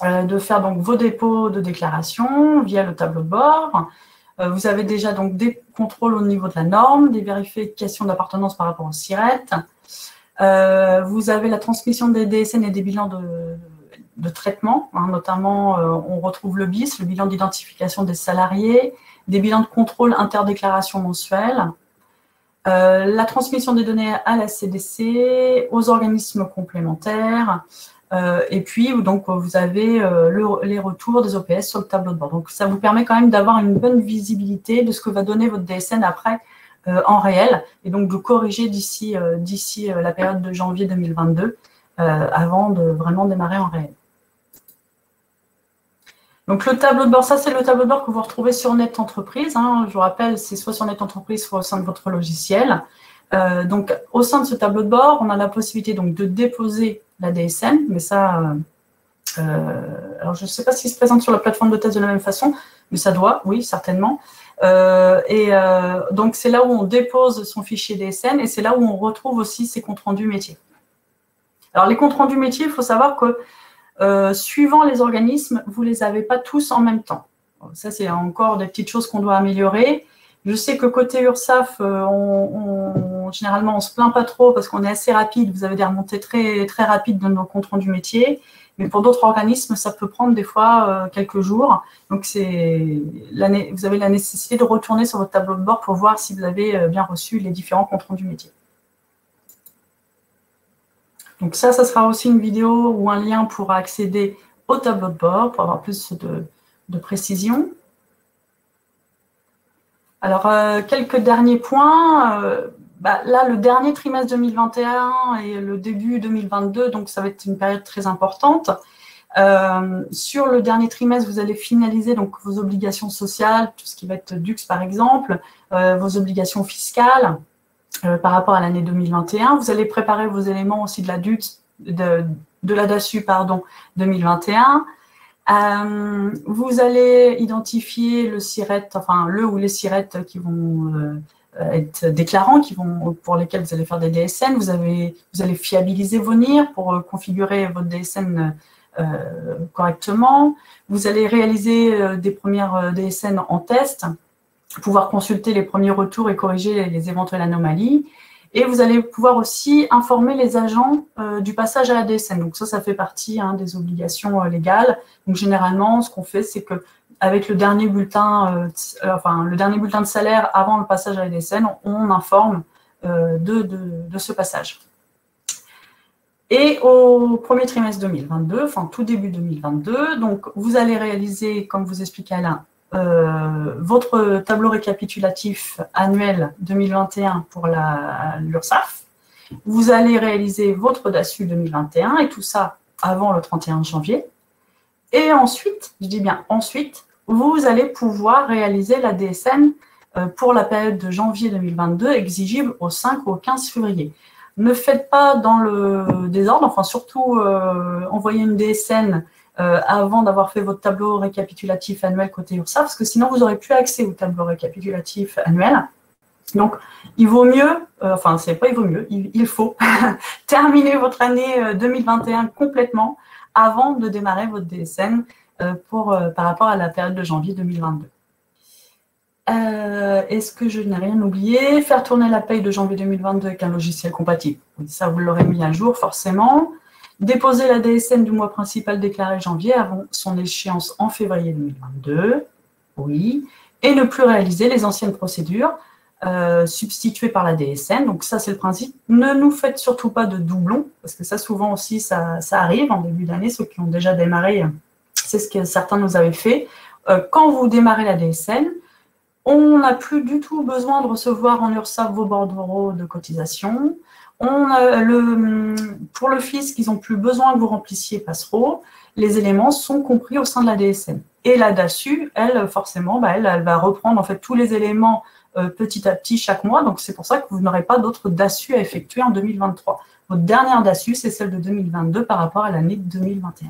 de faire donc vos dépôts de déclaration via le tableau de bord. Vous avez déjà donc des contrôles au niveau de la norme, des vérifications d'appartenance par rapport au SIRET. Vous avez la transmission des DSN et des bilans de traitement, hein, notamment on retrouve le BIS, le bilan d'identification des salariés, des bilans de contrôle interdéclaration mensuelle, la transmission des données à la CDC, aux organismes complémentaires, et puis donc vous avez les retours des OPS sur le tableau de bord. Donc ça vous permet quand même d'avoir une bonne visibilité de ce que va donner votre DSN après en réel, et donc de corriger d'ici la période de janvier 2022 avant de vraiment démarrer en réel. Donc le tableau de bord, ça c'est le tableau de bord que vous retrouvez sur Net Entreprise. Hein. Je vous rappelle, c'est soit sur Net Entreprise, soit au sein de votre logiciel. Donc au sein de ce tableau de bord, on a la possibilité donc de déposer la DSN, mais ça, alors je ne sais pas s'il se présente sur la plateforme de test de la même façon, mais ça doit, oui, certainement. Donc c'est là où on dépose son fichier DSN et c'est là où on retrouve aussi ses comptes rendus métiers. Alors les comptes rendus métiers, il faut savoir que suivant les organismes, vous ne les avez pas tous en même temps. Ça, c'est encore des petites choses qu'on doit améliorer. Je sais que côté URSSAF, généralement, on ne se plaint pas trop parce qu'on est assez rapide. Vous avez des remontées très, très rapides de nos comptes rendus métiers. Mais pour d'autres organismes, ça peut prendre des fois quelques jours. Donc, vous avez la nécessité de retourner sur votre tableau de bord pour voir si vous avez bien reçu les différents comptes rendus métiers. Donc ça sera aussi une vidéo ou un lien pour accéder au tableau de bord, pour avoir plus de précision. Alors, quelques derniers points. Là, le dernier trimestre 2021 et le début 2022, donc ça va être une période très importante. Sur le dernier trimestre, vous allez finaliser donc, vos obligations sociales, tout ce qui va être DUX par exemple, vos obligations fiscales, par rapport à l'année 2021. Vous allez préparer vos éléments aussi de la DUX, de la DASU, pardon, 2021. Vous allez identifier le SIRET, enfin le ou les SIRET qui vont être déclarants, pour lesquels vous allez faire des DSN. Vous allez fiabiliser vos NIR pour configurer votre DSN correctement. Vous allez réaliser des premières DSN en test, pouvoir consulter les premiers retours et corriger les éventuelles anomalies. Et vous allez pouvoir aussi informer les agents du passage à la DSN. Donc ça fait partie des obligations légales. Donc généralement, ce qu'on fait, c'est qu'avec le dernier bulletin, le dernier bulletin de salaire avant le passage à la DSN, on informe de ce passage. Et au premier trimestre 2022, enfin tout début 2022, donc vous allez réaliser, comme vous expliquez Alain, votre tableau récapitulatif annuel 2021 pour l'URSSAF. Vous allez réaliser votre DASU 2021 et tout ça avant le 31 janvier. Et ensuite, je dis bien ensuite, vous allez pouvoir réaliser la DSN pour la période de janvier 2022 exigible au 5 ou au 15 février. Ne faites pas dans le désordre, enfin surtout envoyez une DSN avant d'avoir fait votre tableau récapitulatif annuel côté URSSAF, parce que sinon vous n'aurez plus accès au tableau récapitulatif annuel. Donc, il vaut mieux, c'est pas il vaut mieux, il faut terminer votre année 2021 complètement avant de démarrer votre DSN par rapport à la période de janvier 2022. Est-ce que je n'ai rien oublié? Faire tourner la paye de janvier 2022 avec un logiciel compatible. Oui, ça, vous l'aurez mis à jour forcément. Déposer la DSN du mois principal déclaré janvier avant son échéance en février 2022. Oui. Et ne plus réaliser les anciennes procédures substituées par la DSN. Donc ça, c'est le principe. Ne nous faites surtout pas de doublons, parce que ça, souvent aussi, ça arrive en début d'année. Ceux qui ont déjà démarré, c'est ce que certains nous avaient fait. Quand vous démarrez la DSN, on n'a plus du tout besoin de recevoir en URSSAF vos bordereaux de cotisation. Pour le fisc, ils n'ont plus besoin que vous remplissiez Passereau. Les éléments sont compris au sein de la DSN. Et la DASU, elle, forcément, elle va reprendre en fait tous les éléments petit à petit chaque mois. Donc, c'est pour ça que vous n'aurez pas d'autres DASU à effectuer en 2023. Votre dernière DASU, c'est celle de 2022 par rapport à l'année 2021.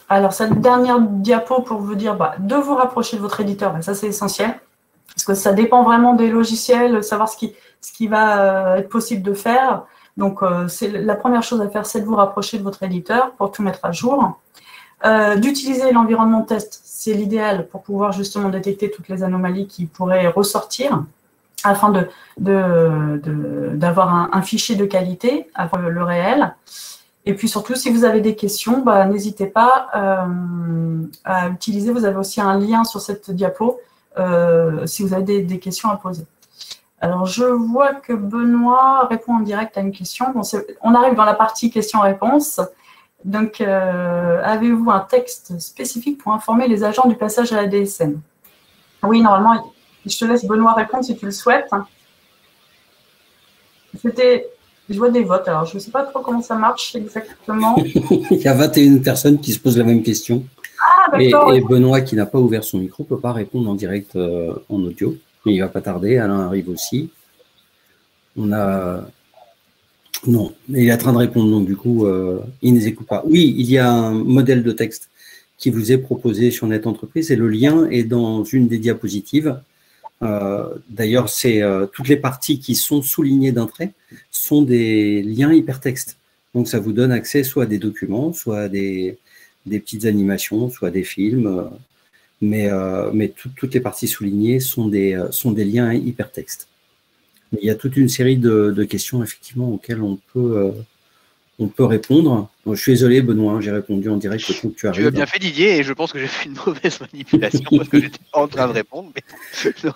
Alors, cette dernière diapo pour vous dire de vous rapprocher de votre éditeur, ça c'est essentiel, parce que ça dépend vraiment des logiciels, savoir ce qui va être possible de faire. Donc, la première chose à faire, c'est de vous rapprocher de votre éditeur pour tout mettre à jour. D'utiliser l'environnement test, c'est l'idéal pour pouvoir justement détecter toutes les anomalies qui pourraient ressortir, afin d'avoir un fichier de qualité, avant le réel. Et puis surtout, si vous avez des questions, n'hésitez pas à utiliser. Vous avez aussi un lien sur cette diapo si vous avez des questions à poser. Alors, je vois que Benoît répond en direct à une question. Bon, on arrive dans la partie questions-réponses. Donc, avez-vous un texte spécifique pour informer les agents du passage à la DSN? Oui, normalement, je te laisse Benoît répondre si tu le souhaites. Je vois des votes, alors je ne sais pas trop comment ça marche exactement. Il y a 21 personnes qui se posent la même question. Ah, et Benoît, qui n'a pas ouvert son micro, ne peut pas répondre en direct en audio. Mais il ne va pas tarder, Alain arrive aussi. On a... Non, il est en train de répondre, donc du coup, il ne nous écoute pas. Oui, il y a un modèle de texte qui vous est proposé sur Net Entreprise et le lien est dans une des diapositives. D'ailleurs, c'est toutes les parties qui sont soulignées d'un trait sont des liens hypertextes. Donc, ça vous donne accès soit à des documents, soit à des petites animations, soit à des films. Mais toutes les parties soulignées sont des liens hypertextes. Il y a toute une série de questions, effectivement, auxquelles on peut répondre. Donc, je suis désolé, Benoît, j'ai répondu en direct le temps que tu arrives. Tu as bien fait, Didier, et je pense que j'ai fait une mauvaise manipulation parce que j'étais pas en train de répondre, mais je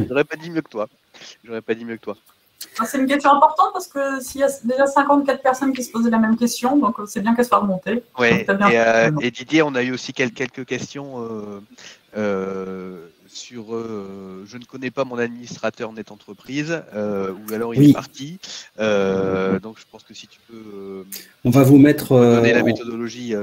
n'aurais pas dit mieux que toi. C'est une question importante parce que s'il y a déjà 54 personnes qui se posaient la même question, donc c'est bien qu'elle soit remontée. Ouais, et Didier, on a eu aussi quelques questions sur je ne connais pas mon administrateur Net Entreprise, ou alors il est parti. Donc je pense que si tu peux on va vous mettre donner la méthodologie.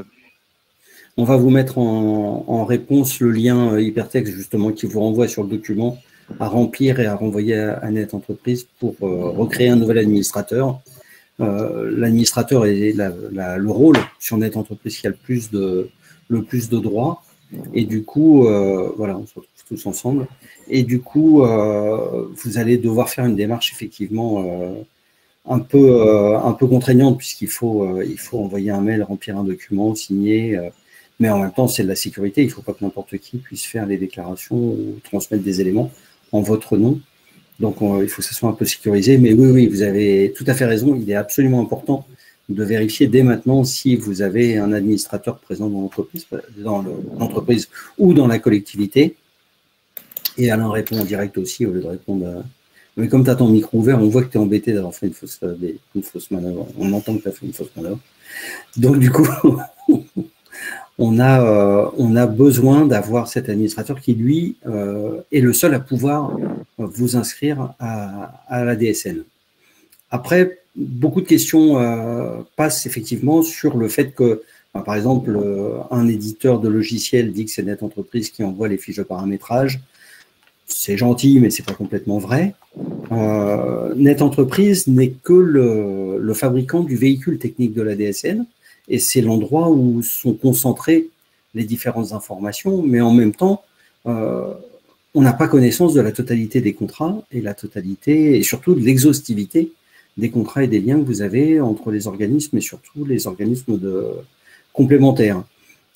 On va vous mettre en réponse le lien hypertexte justement qui vous renvoie sur le document à remplir et à renvoyer à Net Entreprise pour recréer un nouvel administrateur. L'administrateur est le rôle sur Net Entreprise qui a le plus de droits. Et du coup, voilà, on se retrouve tous ensemble. Et du coup, vous allez devoir faire une démarche effectivement un peu contraignante puisqu'il faut envoyer un mail, remplir un document, signer. Mais en même temps, c'est de la sécurité. Il ne faut pas que n'importe qui puisse faire les déclarations ou transmettre des éléments en votre nom. Donc, il faut que ça soit un peu sécurisé. Mais oui, vous avez tout à fait raison. Il est absolument important de vérifier dès maintenant si vous avez un administrateur présent dans l'entreprise ou dans la collectivité. Et Alain répond en direct aussi au lieu de répondre à... Mais comme tu as ton micro ouvert, on voit que tu es embêté d'avoir fait une fausse manœuvre. On entend que tu as fait une fausse manœuvre. Donc, du coup, on a besoin d'avoir cet administrateur qui, lui, est le seul à pouvoir vous inscrire à la DSN. Après, beaucoup de questions passent effectivement sur le fait que, par exemple, un éditeur de logiciel dit que c'est Net Entreprise qui envoie les fiches de paramétrage. C'est gentil, mais ce n'est pas complètement vrai. Net Entreprise n'est que le fabricant du véhicule technique de la DSN et c'est l'endroit où sont concentrées les différentes informations, mais en même temps, on n'a pas connaissance de la totalité des contrats et la totalité, et surtout de l'exhaustivité des contrats et des liens que vous avez entre les organismes et surtout les organismes complémentaires.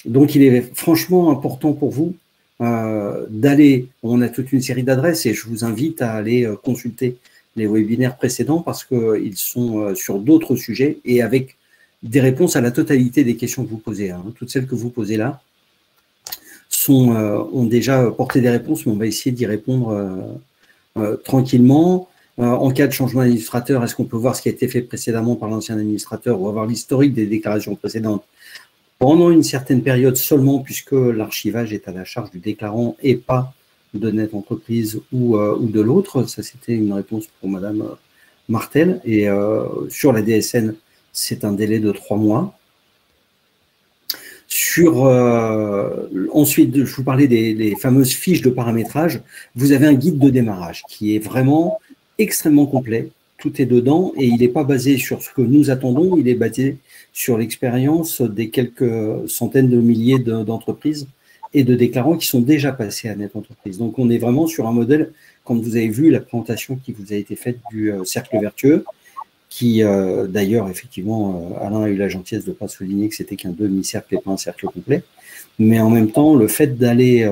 Donc, il est franchement important pour vous d'aller, on a toute une série d'adresses et je vous invite à aller consulter les webinaires précédents parce qu'ils sont sur d'autres sujets et avec des réponses à la totalité des questions que vous posez. Hein. Toutes celles que vous posez là ont déjà porté des réponses, mais on va essayer d'y répondre tranquillement. En cas de changement d'administrateur, est-ce qu'on peut voir ce qui a été fait précédemment par l'ancien administrateur ou avoir l'historique des déclarations précédentes pendant une certaine période seulement, puisque l'archivage est à la charge du déclarant et pas de Net Entreprise ou de l'autre. Ça, c'était une réponse pour Madame Martel. Et sur la DSN, c'est un délai de 3 mois. Ensuite, je vous parlais des fameuses fiches de paramétrage. Vous avez un guide de démarrage qui est vraiment extrêmement complet. Tout est dedans et il n'est pas basé sur ce que nous attendons, il est basé sur l'expérience des quelques centaines de milliers d'entreprises et de déclarants qui sont déjà passés à Net Entreprise. Donc, on est vraiment sur un modèle, comme vous avez vu la présentation qui vous a été faite du cercle vertueux, qui, d'ailleurs, effectivement, Alain a eu la gentillesse de ne pas souligner que c'était qu'un demi-cercle et pas un cercle complet. Mais en même temps, le fait d'aller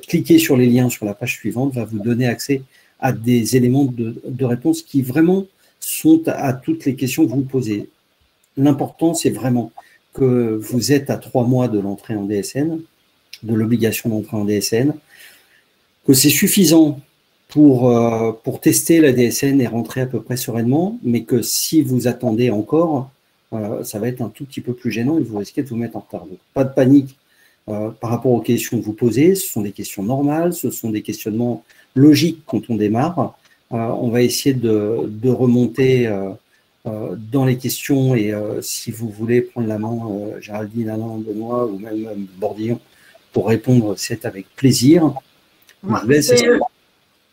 cliquer sur les liens sur la page suivante va vous donner accès à des éléments de réponse qui vraiment sont à toutes les questions que vous posez. L'important, c'est vraiment que vous êtes à 3 mois de l'entrée en DSN, de l'obligation d'entrer en DSN, que c'est suffisant pour tester la DSN et rentrer à peu près sereinement, mais que si vous attendez encore, ça va être un tout petit peu plus gênant et vous risquez de vous mettre en retard. Donc, pas de panique par rapport aux questions que vous posez, ce sont des questions normales, ce sont des questionnements logiques quand on démarre. On va essayer de remonter dans les questions et si vous voulez prendre la main, Géraldine, Alain, Benoît ou même Bordillon, pour répondre, c'est avec plaisir.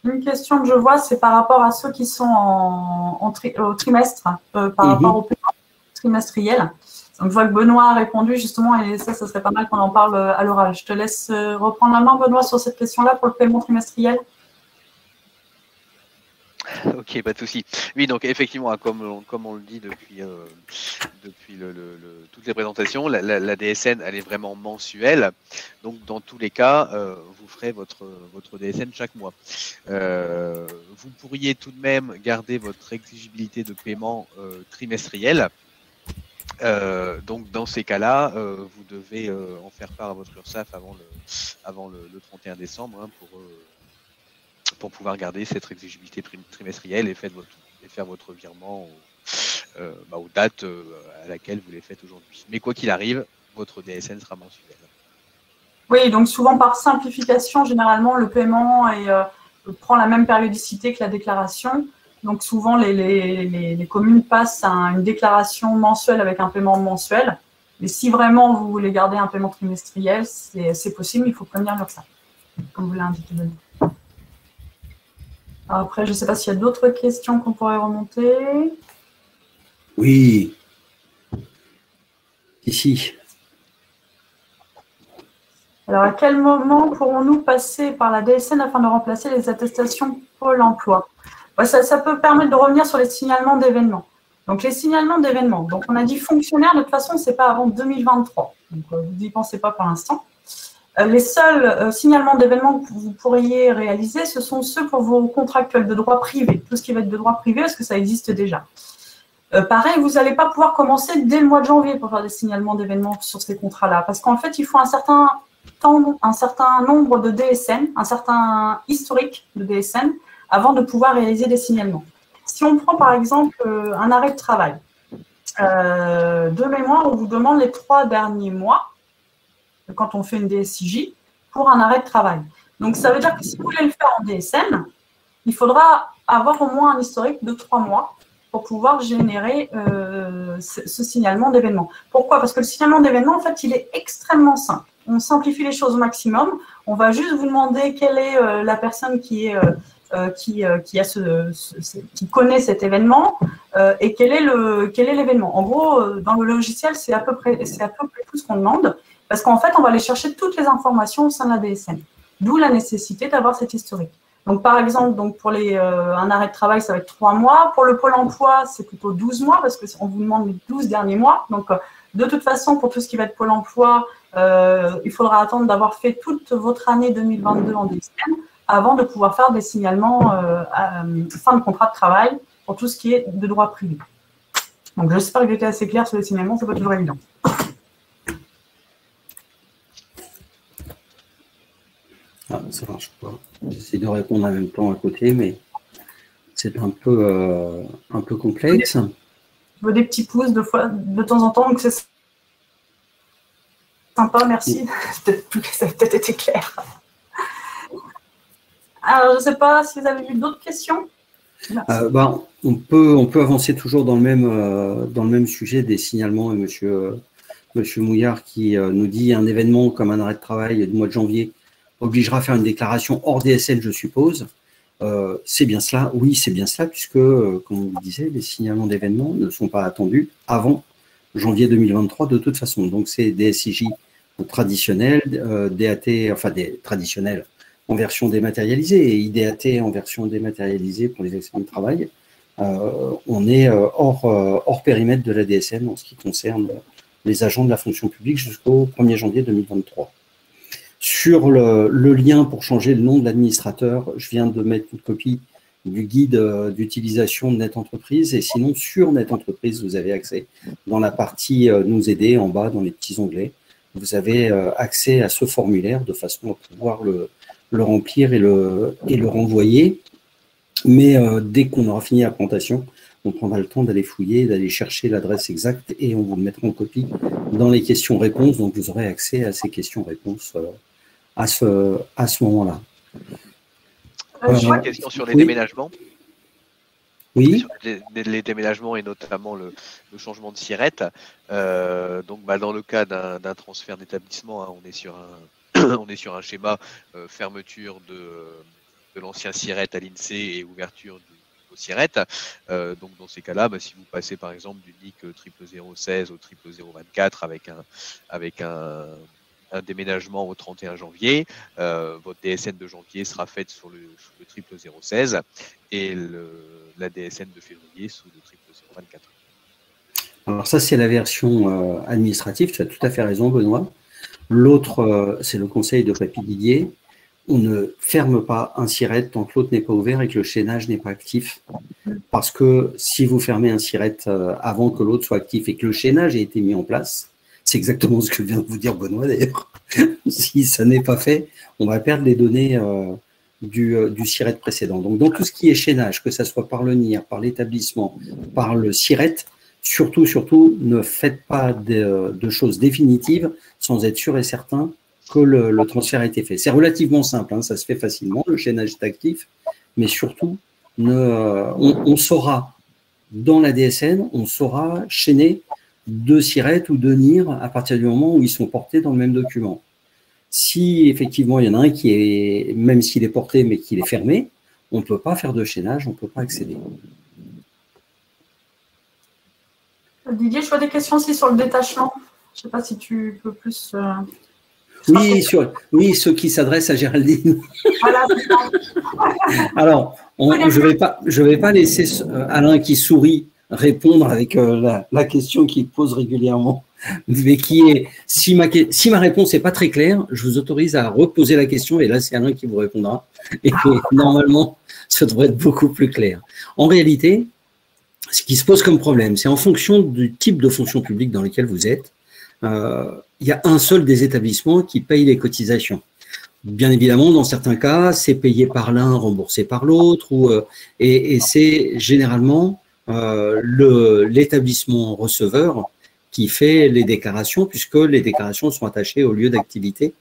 Une question que je vois, c'est par rapport à ceux qui sont au trimestre, par rapport au paiement trimestriel. Donc, je vois que Benoît a répondu justement, et ça serait pas mal qu'on en parle à l'oral. Je te laisse reprendre la main, Benoît, sur cette question-là pour le paiement trimestriel. Ok, pas de souci. Oui, donc effectivement, comme on le dit depuis toutes les présentations, la DSN, elle est vraiment mensuelle. Donc, dans tous les cas, vous ferez votre DSN chaque mois. Vous pourriez tout de même garder votre exigibilité de paiement trimestrielle. Donc, dans ces cas-là, vous devez en faire part à votre URSSAF avant le 31 décembre hein, pour pouvoir garder cette exigibilité trimestrielle et faire votre virement aux dates à laquelle vous les faites aujourd'hui. Mais quoi qu'il arrive, votre DSN sera mensuel. Oui, donc souvent par simplification, généralement, le paiement prend la même périodicité que la déclaration. Donc souvent, les communes passent à une déclaration mensuelle avec un paiement mensuel. Mais si vraiment vous voulez garder un paiement trimestriel, c'est possible, il faut prévenir l'URSSAF, comme vous l'avez indiqué. Après, je ne sais pas s'il y a d'autres questions qu'on pourrait remonter. Oui. Ici. Alors, à quel moment pourrons-nous passer par la DSN afin de remplacer les attestations Pôle emploi? Ça peut permettre de revenir sur les signalements d'événements. Donc, les signalements d'événements. Donc, on a dit fonctionnaire, de toute façon, ce n'est pas avant 2023. Donc, vous n'y pensez pas pour l'instant. Les seuls signalements d'événements que vous pourriez réaliser, ce sont ceux pour vos contractuels de droit privé. Tout ce qui va être de droit privé, parce que ça existe déjà. Pareil, vous n'allez pas pouvoir commencer dès le mois de janvier pour faire des signalements d'événements sur ces contrats-là. Parce qu'en fait, il faut un certain nombre de DSN, un certain historique de DSN, avant de pouvoir réaliser des signalements. Si on prend par exemple un arrêt de travail, de mémoire, on vous demande les 3 derniers mois, quand on fait une DSIJ, pour un arrêt de travail. Donc, ça veut dire que si vous voulez le faire en DSN, il faudra avoir au moins un historique de 3 mois pour pouvoir générer ce signalement d'événement. Pourquoi? Parce que le signalement d'événement, en fait, il est extrêmement simple. On simplifie les choses au maximum. On va juste vous demander quelle est la personne qui connaît cet événement et quel est l'événement. En gros, dans le logiciel, c'est à peu près tout ce qu'on demande. Parce qu'en fait, on va aller chercher toutes les informations au sein de la DSN. D'où la nécessité d'avoir cet historique. Donc, par exemple, pour un arrêt de travail, ça va être 3 mois. Pour le Pôle emploi, c'est plutôt 12 mois parce qu'on vous demande les 12 derniers mois. Donc, de toute façon, pour tout ce qui va être Pôle emploi, il faudra attendre d'avoir fait toute votre année 2022 en DSN avant de pouvoir faire des signalements fin de contrat de travail pour tout ce qui est de droit privé. Donc, j'espère que j'ai été assez clair sur les signalements, ce n'est pas toujours évident. Ah, ça ne marche pas. J'essaie de répondre en même temps à côté, mais c'est un peu complexe. Je veux des petits pouces de temps en temps, donc c'est sympa, merci. Ça a peut-être été clair. Alors, je ne sais pas si vous avez vu d'autres questions. On peut avancer toujours dans le même sujet des signalements, et Monsieur Mouillard qui nous dit un événement comme un arrêt de travail du mois de janvier obligera à faire une déclaration hors DSN, je suppose. C'est bien cela, oui, c'est bien cela, puisque, comme vous le disiez, les signalements d'événements ne sont pas attendus avant janvier 2023 de toute façon. Donc, c'est des SIJ traditionnels, DAT, enfin des traditionnels en version dématérialisée et IDAT en version dématérialisée pour les accidents de travail. On est hors périmètre de la DSN en ce qui concerne les agents de la fonction publique jusqu'au 1er janvier 2023. Sur le lien pour changer le nom de l'administrateur, je viens de mettre une copie du guide d'utilisation de NetEntreprise. Et sinon, sur NetEntreprise, vous avez accès dans la partie nous aider, en bas, dans les petits onglets. Vous avez accès à ce formulaire de façon à pouvoir le remplir et le renvoyer. Mais dès qu'on aura fini la présentation, on prendra le temps d'aller fouiller, d'aller chercher l'adresse exacte et on vous le mettra en copie dans les questions-réponses. Donc, vous aurez accès à ces questions-réponses à ce moment-là. J'ai une question sur les déménagements. Oui. Sur les déménagements et notamment le changement de SIRET. Donc, dans le cas d'un transfert d'établissement, hein, on est sur un schéma fermeture de l'ancien SIRET à l'INSEE et ouverture du nouveau SIRET. Donc, dans ces cas-là, si vous passez par exemple du NIC 00016 au 00024 avec un déménagement au 31 janvier, votre DSN de janvier sera faite sur le 00016 et la DSN de février sous le 00024. Alors ça, c'est la version administrative, tu as tout à fait raison, Benoît. L'autre, c'est le conseil de Papy Didier. On ne ferme pas un SIRET tant que l'autre n'est pas ouvert et que le chaînage n'est pas actif. Parce que si vous fermez un SIRET avant que l'autre soit actif et que le chaînage ait été mis en place, c'est exactement ce que vient de vous dire Benoît d'ailleurs. Si ça n'est pas fait, on va perdre les données du SIRET précédent. Donc, dans tout ce qui est chaînage, que ce soit par le NIR, par l'établissement, par le SIRET, surtout, ne faites pas de choses définitives sans être sûr et certain que le transfert a été fait. C'est relativement simple, hein, ça se fait facilement, le chaînage est actif, mais surtout, on saura, dans la DSN, on saura chaîner deux SIRET ou deux NIR à partir du moment où ils sont portés dans le même document. Si effectivement il y en a un qui est, même s'il est porté mais qu'il est fermé, on ne peut pas faire de chaînage, on ne peut pas accéder. Didier, je vois des questions aussi sur le détachement. Je ne sais pas si tu peux plus… Oui, ceux qui s'adressent à Géraldine. Voilà. Alors, je vais pas laisser Alain qui sourit répondre avec la question qu'il pose régulièrement, mais qui est, si ma réponse n'est pas très claire, je vous autorise à reposer la question, et là, c'est Alain qui vous répondra. Et normalement, ça devrait être beaucoup plus clair. En réalité, ce qui se pose comme problème, c'est en fonction du type de fonction publique dans lequel vous êtes, il y a un seul des établissements qui paye les cotisations. Bien évidemment, dans certains cas, c'est payé par l'un, remboursé par l'autre, et c'est généralement l'établissement receveur qui fait les déclarations, puisque les déclarations sont attachées au lieu d'activité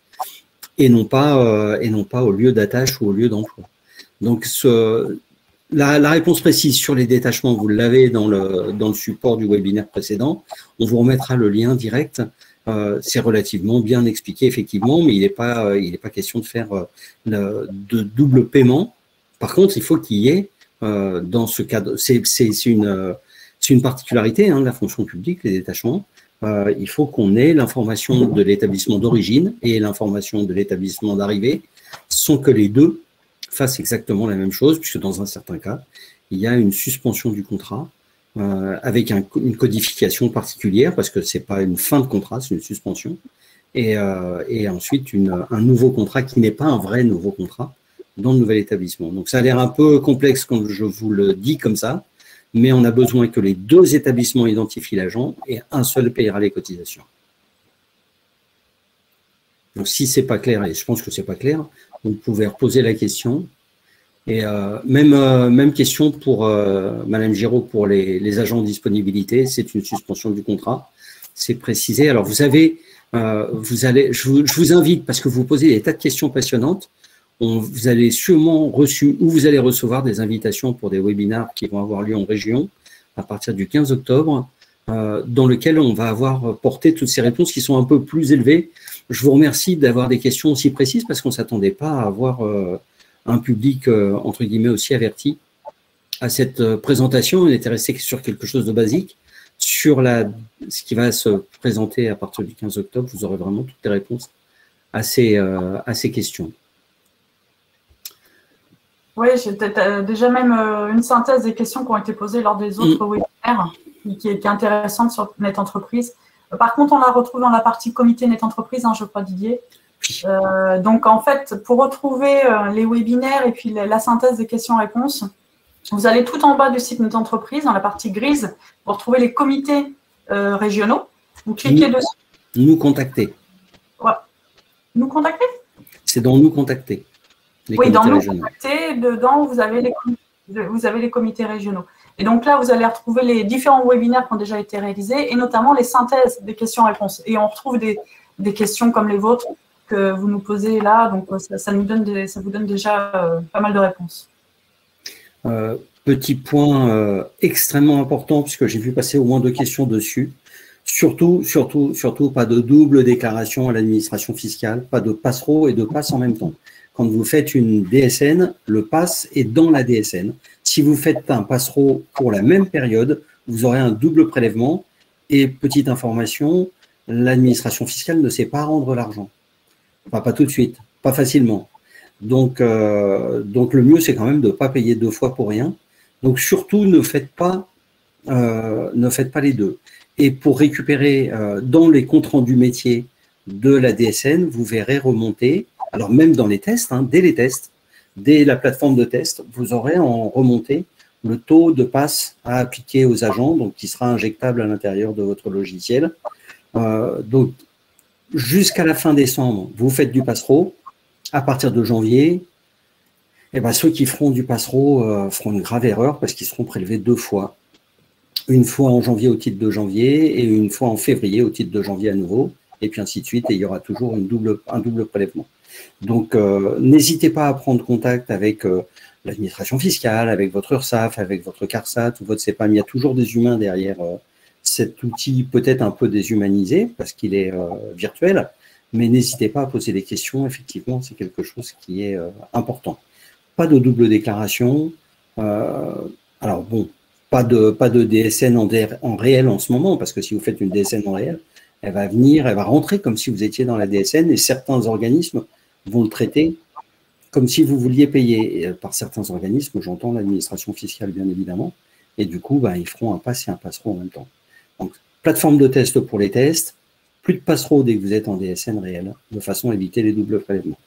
et non pas au lieu d'attache ou au lieu d'emploi. Donc, la réponse précise sur les détachements, vous l'avez dans le support du webinaire précédent. On vous remettra le lien direct. C'est relativement bien expliqué, effectivement, mais il n'est pas question de faire de double paiement. Par contre, il faut qu'il y ait, dans ce cadre, c'est une particularité de la fonction publique, les détachements. Il faut qu'on ait l'information de l'établissement d'origine et l'information de l'établissement d'arrivée, sans que les deux fassent exactement la même chose, puisque dans un certain cas, il y a une suspension du contrat avec une codification particulière, parce que ce n'est pas une fin de contrat, c'est une suspension, et ensuite un nouveau contrat qui n'est pas un vrai nouveau contrat dans le nouvel établissement. Donc ça a l'air un peu complexe quand je vous le dis comme ça, mais on a besoin que les deux établissements identifient l'agent et un seul payera les cotisations. Donc si ce n'est pas clair, et je pense que ce n'est pas clair, vous pouvez reposer la question. Et même question pour Madame Giraud pour les agents de disponibilité, c'est une suspension du contrat, c'est précisé. Alors vous avez, je vous invite, parce que vous posez des tas de questions passionnantes, vous allez sûrement vous allez recevoir des invitations pour des webinaires qui vont avoir lieu en région à partir du 15 octobre. dans lequel on va avoir porté toutes ces réponses qui sont un peu plus élevées. Je vous remercie d'avoir des questions aussi précises parce qu'on ne s'attendait pas à avoir un public, entre guillemets, aussi averti à cette présentation. On était resté sur quelque chose de basique. Sur ce qui va se présenter à partir du 15 octobre, vous aurez vraiment toutes les réponses à ces questions. Oui, j'ai déjà même une synthèse des questions qui ont été posées lors des autres webinaires, qui est intéressante sur Net Entreprise. Par contre, on la retrouve dans la partie comité Net Entreprise, hein, je crois, Didier. Donc, en fait, pour retrouver les webinaires et puis la synthèse des questions-réponses, vous allez tout en bas du site Net Entreprise, dans la partie grise, pour trouver les comités régionaux. Vous cliquez dessus. Nous contacter. Ouais. Nous contacter? C'est dans nous contacter. Oui, dans nous contacter, dedans, vous avez les comités régionaux. Et donc là, vous allez retrouver les différents webinaires qui ont déjà été réalisés et notamment les synthèses des questions-réponses. Et on retrouve des questions comme les vôtres que vous nous posez là. Donc, ça vous donne déjà pas mal de réponses. Petit point extrêmement important, puisque j'ai vu passer au moins 2 questions dessus. Surtout, pas de double déclaration à l'administration fiscale, pas de passereau et de passe en même temps. Quand vous faites une DSN, le pass est dans la DSN. Si vous faites un passereau pour la même période, vous aurez un double prélèvement. Et petite information, l'administration fiscale ne sait pas rendre l'argent. Enfin, pas tout de suite, pas facilement. Donc le mieux, c'est quand même de ne pas payer 2 fois pour rien. Donc surtout, ne faites pas les deux. Et pour récupérer dans les comptes rendus métiers de la DSN, vous verrez remonter, alors même dans les tests, hein, dès les tests, dès la plateforme de test, vous aurez en remonté le taux de passe à appliquer aux agents, donc qui sera injectable à l'intérieur de votre logiciel. Donc, jusqu'à la fin décembre, vous faites du passereau. À partir de janvier, eh ben, ceux qui feront du passereau feront une grave erreur parce qu'ils seront prélevés 2 fois. Une fois en janvier au titre de janvier et une fois en février au titre de janvier à nouveau, et puis ainsi de suite, et il y aura toujours un double prélèvement. Donc, n'hésitez pas à prendre contact avec l'administration fiscale, avec votre URSSAF, avec votre CARSAT ou votre CEPAM. Il y a toujours des humains derrière cet outil, peut-être un peu déshumanisé parce qu'il est virtuel, mais n'hésitez pas à poser des questions. Effectivement, c'est quelque chose qui est important. Pas de double déclaration. Alors bon, pas de DSN en réel en ce moment, parce que si vous faites une DSN en réel, elle va rentrer comme si vous étiez dans la DSN et certains organismes vont le traiter comme si vous vouliez payer. Et par certains organismes, j'entends l'administration fiscale, bien évidemment, et du coup, ils feront un pass et un passereau en même temps. Donc, plateforme de test pour les tests, plus de passereau dès que vous êtes en DSN réel, de façon à éviter les doubles prélèvements.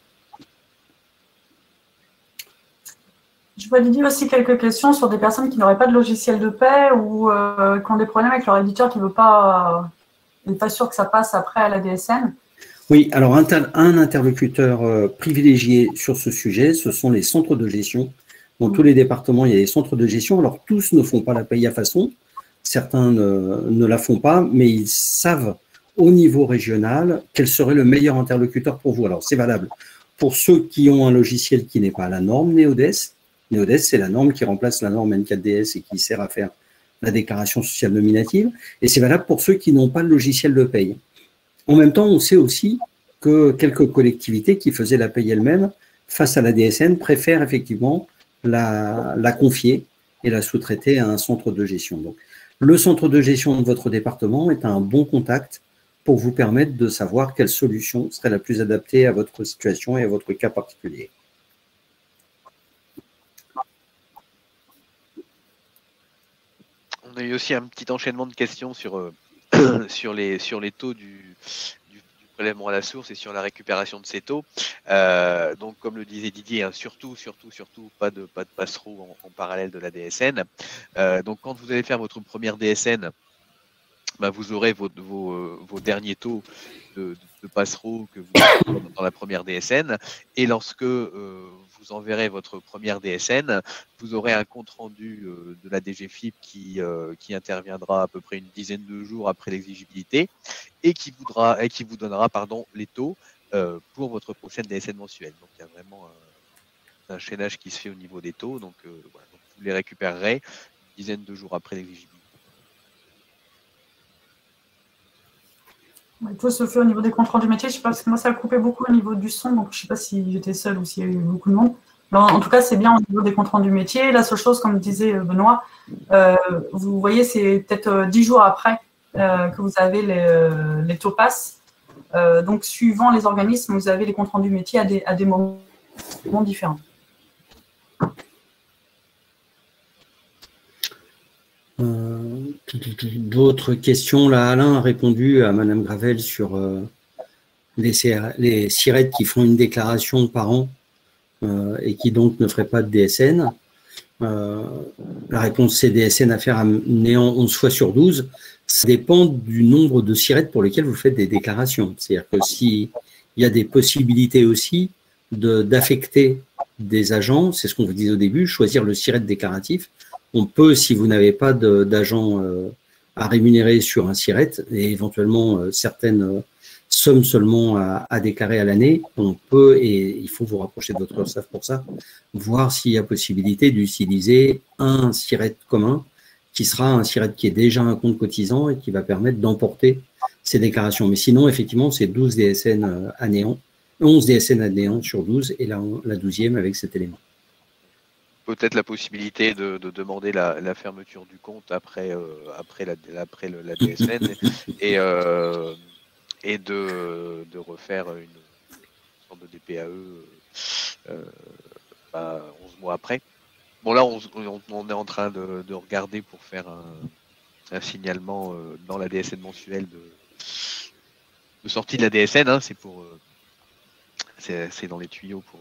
Je vois Didier aussi quelques questions sur des personnes qui n'auraient pas de logiciel de paie ou qui ont des problèmes avec leur éditeur qui n'est pas sûr que ça passe après à la DSN. Oui, alors un interlocuteur privilégié sur ce sujet, ce sont les centres de gestion. Dans tous les départements, il y a des centres de gestion. Alors, tous ne font pas la paye à façon. Certains ne la font pas, mais ils savent au niveau régional quel serait le meilleur interlocuteur pour vous. Alors, c'est valable pour ceux qui ont un logiciel qui n'est pas à la norme NeoDes. NeoDes, c'est la norme qui remplace la norme N4DS et qui sert à faire la déclaration sociale nominative. Et c'est valable pour ceux qui n'ont pas le logiciel de paye. En même temps, on sait aussi que quelques collectivités qui faisaient la paye elles-mêmes face à la DSN préfèrent effectivement la confier et la sous-traiter à un centre de gestion. Donc, le centre de gestion de votre département est un bon contact pour vous permettre de savoir quelle solution serait la plus adaptée à votre situation et à votre cas particulier. On a eu aussi un petit enchaînement de questions sur, sur les taux du prélèvement à la source et sur la récupération de ces taux. Donc, comme le disait Didier, hein, surtout pas de passereau en parallèle de la DSN. Donc, quand vous allez faire votre première DSN, vous aurez vos derniers taux de passereau que vous avez dans la première DSN. Et lorsque vous enverrez votre première DSN, vous aurez un compte rendu de la DGFiP qui interviendra à peu près une dizaine de jours après l'exigibilité et qui vous donnera les taux pour votre prochaine DSN mensuelle. Donc il y a vraiment un chaînage qui se fait au niveau des taux. Donc, voilà, donc vous les récupérerez une dizaine de jours après l'exigibilité. Tout se fait au niveau des comptes rendus métiers. Je sais pas, parce que moi, ça a coupé beaucoup au niveau du son, donc je ne sais pas si j'étais seule ou s'il y a eu beaucoup de monde. Alors, en tout cas, c'est bien au niveau des comptes rendus métiers. La seule chose, comme disait Benoît, vous voyez, c'est peut-être 10 jours après que vous avez les topasses. Donc, suivant les organismes, vous avez les comptes rendus métiers à des moments différents. D'autres questions? Là, Alain a répondu à Madame Gravel sur les SIRET qui font une déclaration par an et qui donc ne feraient pas de DSN. La réponse, c'est DSN à faire à néant 11 fois sur 12. Ça dépend du nombre de SIRET pour lesquels vous faites des déclarations. C'est-à-dire que s'il y a des possibilités aussi d'affecter des agents, c'est ce qu'on vous disait au début, choisir le SIRET déclaratif. On peut, si vous n'avez pas d'agent à rémunérer sur un SIRET et éventuellement certaines sommes seulement à déclarer à l'année, on peut, et il faut vous rapprocher de votre URSSAF pour ça, voir s'il y a possibilité d'utiliser un SIRET commun qui sera un SIRET qui est déjà un compte cotisant et qui va permettre d'emporter ces déclarations. Mais sinon, effectivement, c'est 12 DSN à néant, 11 DSN à néant sur 12 et la 12e avec cet élément. Peut-être la possibilité de demander la fermeture du compte après la DSN et de refaire une sorte de DPAE 11 mois après. Bon, là, on est en train de regarder pour faire un signalement dans la DSN mensuelle de sortie de la DSN. Hein, c'est dans les tuyaux pour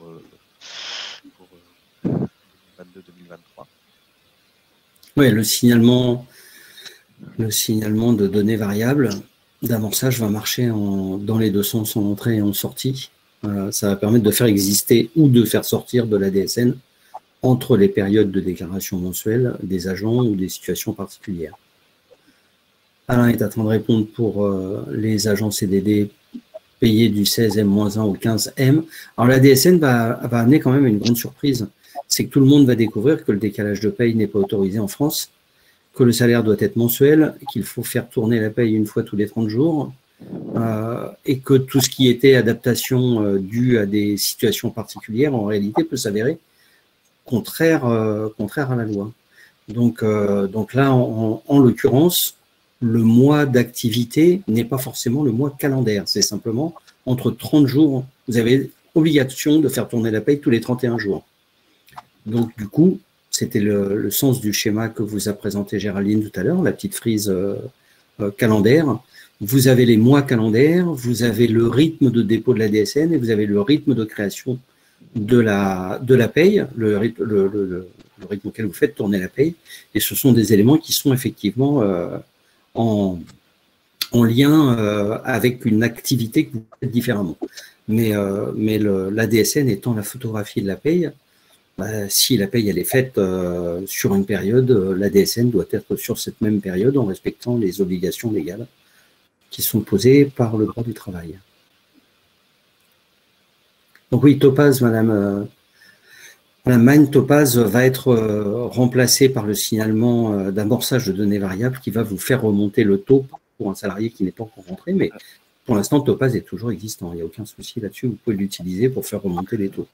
2022-2023. Oui, le signalement de données variables d'amorçage va marcher dans les deux sens, en entrée et en sortie. Ça va permettre de faire exister ou de faire sortir de la DSN entre les périodes de déclaration mensuelle des agents ou des situations particulières. Alain est en train de répondre pour les agents CDD payés du 16M-1 au 15M. Alors la DSN va amener quand même une grande surprise. C'est que tout le monde va découvrir que le décalage de paye n'est pas autorisé en France, que le salaire doit être mensuel, qu'il faut faire tourner la paye une fois tous les 30 jours, et que tout ce qui était adaptation due à des situations particulières, en réalité, peut s'avérer contraire à la loi. Donc là, en l'occurrence, le mois d'activité n'est pas forcément le mois calendaire. C'est simplement entre 30 jours, vous avez obligation de faire tourner la paye tous les 31 jours. Donc, du coup, c'était le sens du schéma que vous a présenté Géraldine tout à l'heure, la petite frise calendaire. Vous avez les mois calendaires, vous avez le rythme de dépôt de la DSN et vous avez le rythme de création de la paye, le rythme auquel vous faites tourner la paye. Et ce sont des éléments qui sont effectivement en lien avec une activité que vous faites différemment. Mais la DSN étant la photographie de la paye, si la paye elle est faite sur une période, la DSN doit être sur cette même période en respectant les obligations légales qui sont posées par le droit du travail. Donc oui, Topaz, Madame Magne, Topaz va être remplacé par le signalement d'amorçage de données variables qui va vous faire remonter le taux pour un salarié qui n'est pas encore rentré, mais pour l'instant, Topaz est toujours existant, il n'y a aucun souci là-dessus, vous pouvez l'utiliser pour faire remonter les taux.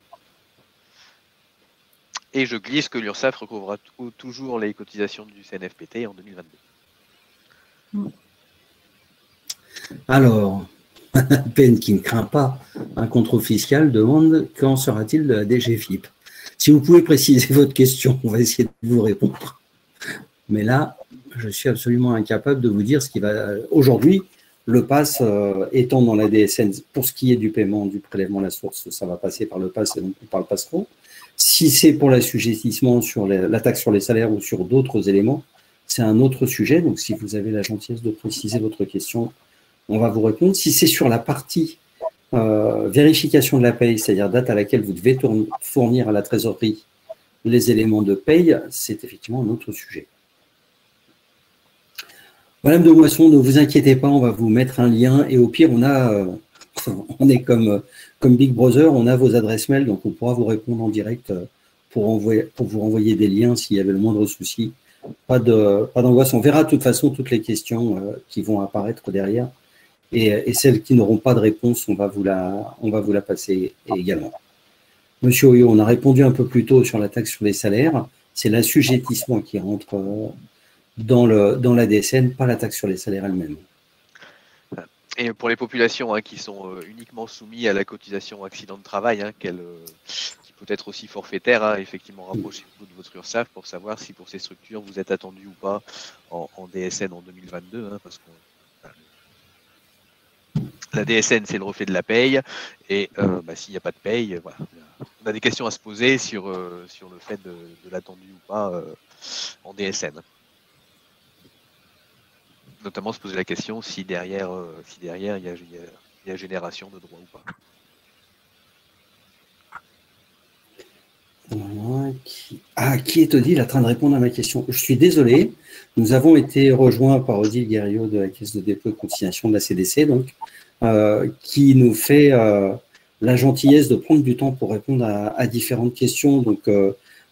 Et je glisse que l'URSSAF recouvrera toujours les cotisations du CNFPT en 2022. Alors, peine qui ne craint pas un contrôle fiscal demande quand sera-t-il de la DGFIP? Si vous pouvez préciser votre question, on va essayer de vous répondre. Mais là, je suis absolument incapable de vous dire ce qui va... Aujourd'hui, le PASS étant dans la DSN, pour ce qui est du paiement du prélèvement à la source, ça va passer par le PASS et non plus par le PASS-Pro. Si c'est pour l'assujettissement sur la taxe sur les salaires ou sur d'autres éléments, c'est un autre sujet. Donc, si vous avez la gentillesse de préciser votre question, on va vous répondre. Si c'est sur la partie vérification de la paye, c'est-à-dire date à laquelle vous devez fournir à la trésorerie les éléments de paye, c'est effectivement un autre sujet. Madame de Moisson, ne vous inquiétez pas, on va vous mettre un lien et au pire, on est comme Big Brother, on a vos adresses mail, donc on pourra vous répondre en direct pour vous renvoyer des liens s'il y avait le moindre souci. Pas d'angoisse, on verra de toute façon toutes les questions qui vont apparaître derrière et celles qui n'auront pas de réponse, on va vous la passer également. Monsieur Oyo, on a répondu un peu plus tôt sur la taxe sur les salaires. C'est l'assujettissement qui rentre dans la DSN, pas la taxe sur les salaires elle-même. Et pour les populations qui sont uniquement soumises à la cotisation accident de travail, qui peut être aussi forfaitaire, effectivement, rapprochez-vous de votre URSSAF pour savoir si pour ces structures vous êtes attendu ou pas en DSN en 2022, parce que la DSN c'est le reflet de la paye, et s'il n'y a pas de paye, voilà, on a des questions à se poser sur le fait de l'attendu ou pas en DSN. Notamment se poser la question si derrière il y a génération de droits ou pas. Qui est Odile en train de répondre à ma question? Je suis désolé, nous avons été rejoints par Odile Guerriot de la Caisse de dépôt et de consignation de la CDC, donc, qui nous fait la gentillesse de prendre du temps pour répondre à différentes questions. Donc,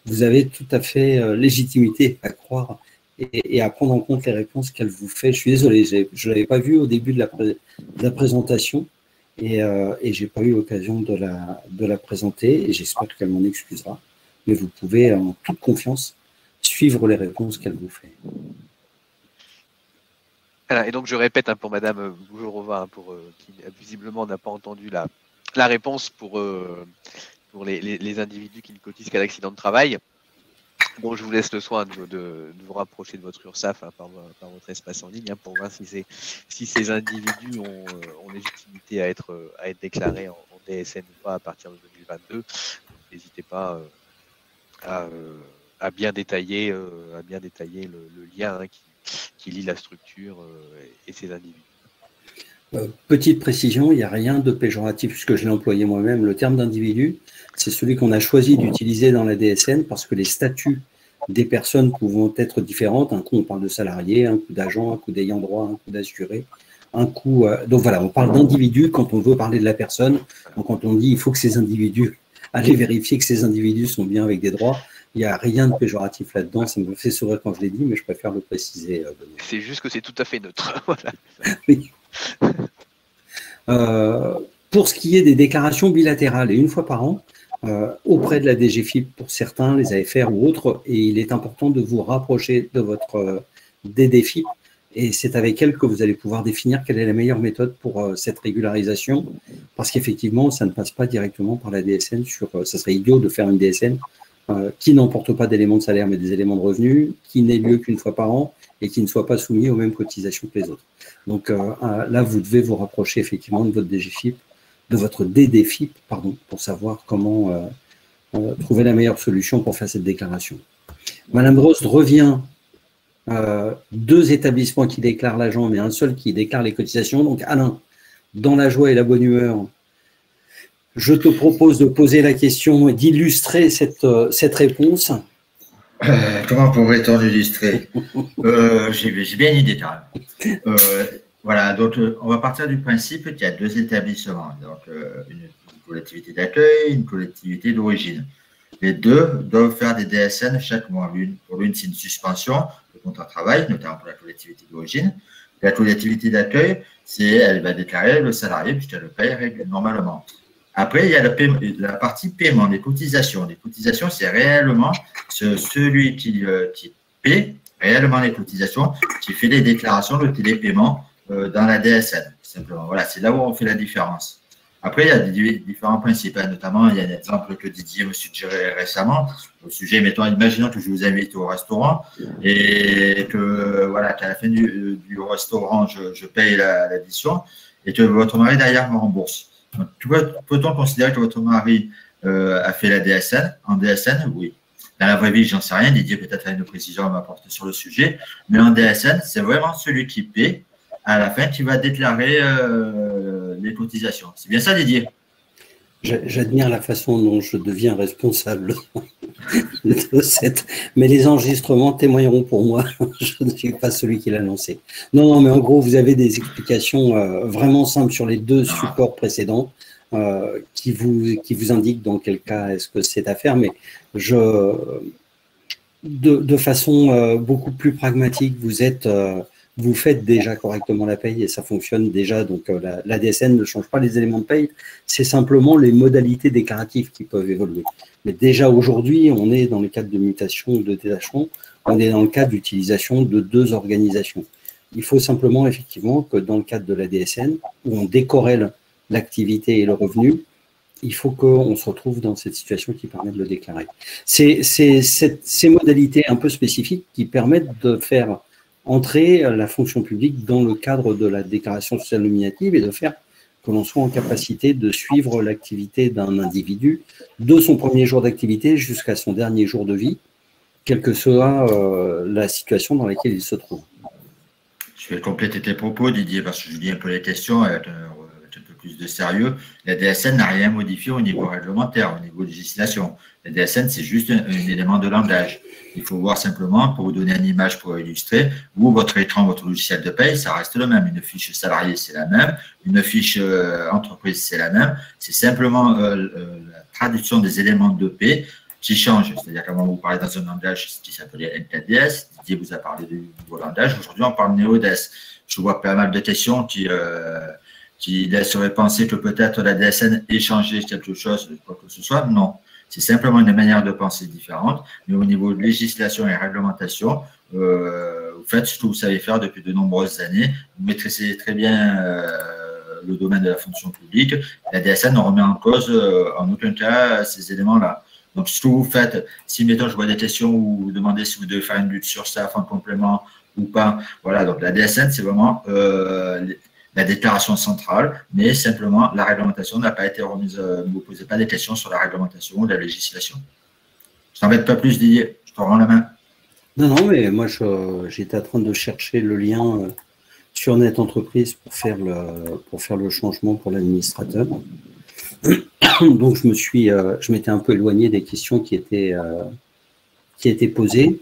vous avez tout à fait légitimité à croire et à prendre en compte les réponses qu'elle vous fait. Je suis désolé, je ne l'avais pas vu au début de la présentation et je n'ai pas eu l'occasion de la présenter et j'espère qu'elle m'en excusera. Mais vous pouvez, en toute confiance, suivre les réponses qu'elle vous fait. Et donc, je répète pour Madame Bougerova, qui visiblement n'a pas entendu la réponse pour les individus qui ne cotisent qu'à l'accident de travail. Bon, je vous laisse le soin de vous rapprocher de votre URSSAF par votre espace en ligne pour voir si ces individus ont légitimité à être déclarés en DSN ou pas à partir de 2022. N'hésitez pas à bien détailler le lien qui lie la structure et ses individus. Petite précision, il n'y a rien de péjoratif puisque je l'ai employé moi-même. Le terme d'individu, c'est celui qu'on a choisi d'utiliser dans la DSN parce que les statuts des personnes pouvant être différentes. Un coup, on parle de salarié, un coup d'agent, un coup d'ayant droit, un coup d'assuré, un coup… donc voilà, on parle d'individu quand on veut parler de la personne. Donc quand on dit il faut que ces individus, allez vérifier que ces individus sont bien avec des droits, il n'y a rien de péjoratif là-dedans. Ça me fait sourire quand je l'ai dit, mais je préfère le préciser. C'est juste que c'est tout à fait neutre. Voilà. Oui. Pour ce qui est des déclarations bilatérales, et une fois par an, auprès de la DGFiP pour certains, les AFR ou autres, et il est important de vous rapprocher de votre DDFiP, et c'est avec elle que vous allez pouvoir définir quelle est la meilleure méthode pour cette régularisation, parce qu'effectivement, ça ne passe pas directement par la DSN. Ça serait idiot de faire une DSN qui n'emporte pas d'éléments de salaire, mais des éléments de revenus, qui n'ait lieu qu'une fois par an, et qui ne soit pas soumis aux mêmes cotisations que les autres. Donc là, vous devez vous rapprocher effectivement de votre DGFiP, de votre DDFiP, pardon, pour savoir comment trouver la meilleure solution pour faire cette déclaration. Madame Drost revient, 2 établissements qui déclarent l'agent, mais un seul qui déclare les cotisations. Donc Alain, dans la joie et la bonne humeur, je te propose de poser la question et d'illustrer cette réponse. Comment pourrait-on l'illustrer? J'ai bien une idée, voilà, donc on va partir du principe qu'il y a 2 établissements, donc une collectivité d'accueil, une collectivité d'origine. Les 2 doivent faire des DSN chaque mois. Pour l'une, c'est une suspension de contrat de travail, notamment pour la collectivité d'origine. La collectivité d'accueil, elle va déclarer le salarié puisqu'elle le paye normalement. Après, il y a la partie paiement, des cotisations. Les cotisations, c'est réellement celui qui paie réellement les cotisations, qui fait les déclarations de télépaiement dans la DSN, simplement. Voilà, c'est là où on fait la différence. Après, il y a différents principes, notamment, il y a un exemple que Didier me suggérait récemment, au sujet, imaginons que je vous invite au restaurant et que, voilà, qu'à la fin du restaurant, je paye l'addition et que votre mari, derrière, me rembourse. Peut-on considérer que votre mari a fait la DSN en DSN? Oui. Dans la vraie vie, j'en sais rien. Didier peut-être a une précision à m'apporter sur le sujet. Mais en DSN, c'est vraiment celui qui paie à la fin qui va déclarer les cotisations. C'est bien ça, Didier? J'admire la façon dont je deviens responsable de cette… Mais les enregistrements témoigneront pour moi. Je ne suis pas celui qui l'a lancé. Non, mais en gros, vous avez des explications vraiment simples sur les 2 supports précédents qui vous indiquent dans quel cas est-ce que c'est à faire. Mais de façon beaucoup plus pragmatique, vous êtes vous faites déjà correctement la paye et ça fonctionne déjà. Donc, la DSN ne change pas les éléments de paye, c'est simplement les modalités déclaratives qui peuvent évoluer. Mais déjà aujourd'hui, on est dans le cadre de mutation ou de détachement, on est dans le cadre d'utilisation de 2 organisations. Il faut simplement, effectivement, que dans le cadre de la DSN, où on décorrèle l'activité et le revenu, il faut qu'on se retrouve dans cette situation qui permet de le déclarer. C'est ces modalités un peu spécifiques qui permettent de faire entrer la fonction publique dans le cadre de la déclaration sociale nominative et de faire que l'on soit en capacité de suivre l'activité d'un individu de son premier jour d'activité jusqu'à son dernier jour de vie, quelle que soit la situation dans laquelle il se trouve. Je vais compléter tes propos, Didier, parce que je lis un peu les questions avec un peu plus de sérieux. La DSN n'a rien modifié au niveau réglementaire, au niveau de législation. La DSN, c'est juste un élément de langage. Il faut voir simplement, pour vous donner une image pour illustrer, vous, votre écran, votre logiciel de paye, ça reste le même. Une fiche salarié, c'est la même. Une fiche entreprise, c'est la même. C'est simplement la traduction des éléments de paie qui change. C'est-à-dire qu'avant, vous parlez dans un langage qui s'appelait NTDS. Didier vous a parlé du nouveau langage. Aujourd'hui, on parle NeoDes. Je vois pas mal de questions qui laisseraient penser que peut-être la DSN ait changé quelque chose, quoi que ce soit. Non. C'est simplement une manière de penser différente, mais au niveau de législation et réglementation, vous faites ce que vous savez faire depuis de nombreuses années. Vous maîtrisez très bien le domaine de la fonction publique. La DSN ne remet en cause en aucun cas ces éléments-là. Donc, ce que vous faites, si, mettons, je vois des questions où vous demandez si vous devez faire une lutte sur ça en complément ou pas. Voilà, donc la DSN, c'est vraiment la déclaration centrale, mais simplement, la réglementation n'a pas été remise. Ne vous posez pas des questions sur la réglementation ou la législation. Je t'embête pas plus, Didier. Je te rends la main. Non, mais moi, j'étais en train de chercher le lien sur Net Entreprise pour faire le changement pour l'administrateur. Donc, je m'étais un peu éloigné des questions qui étaient posées.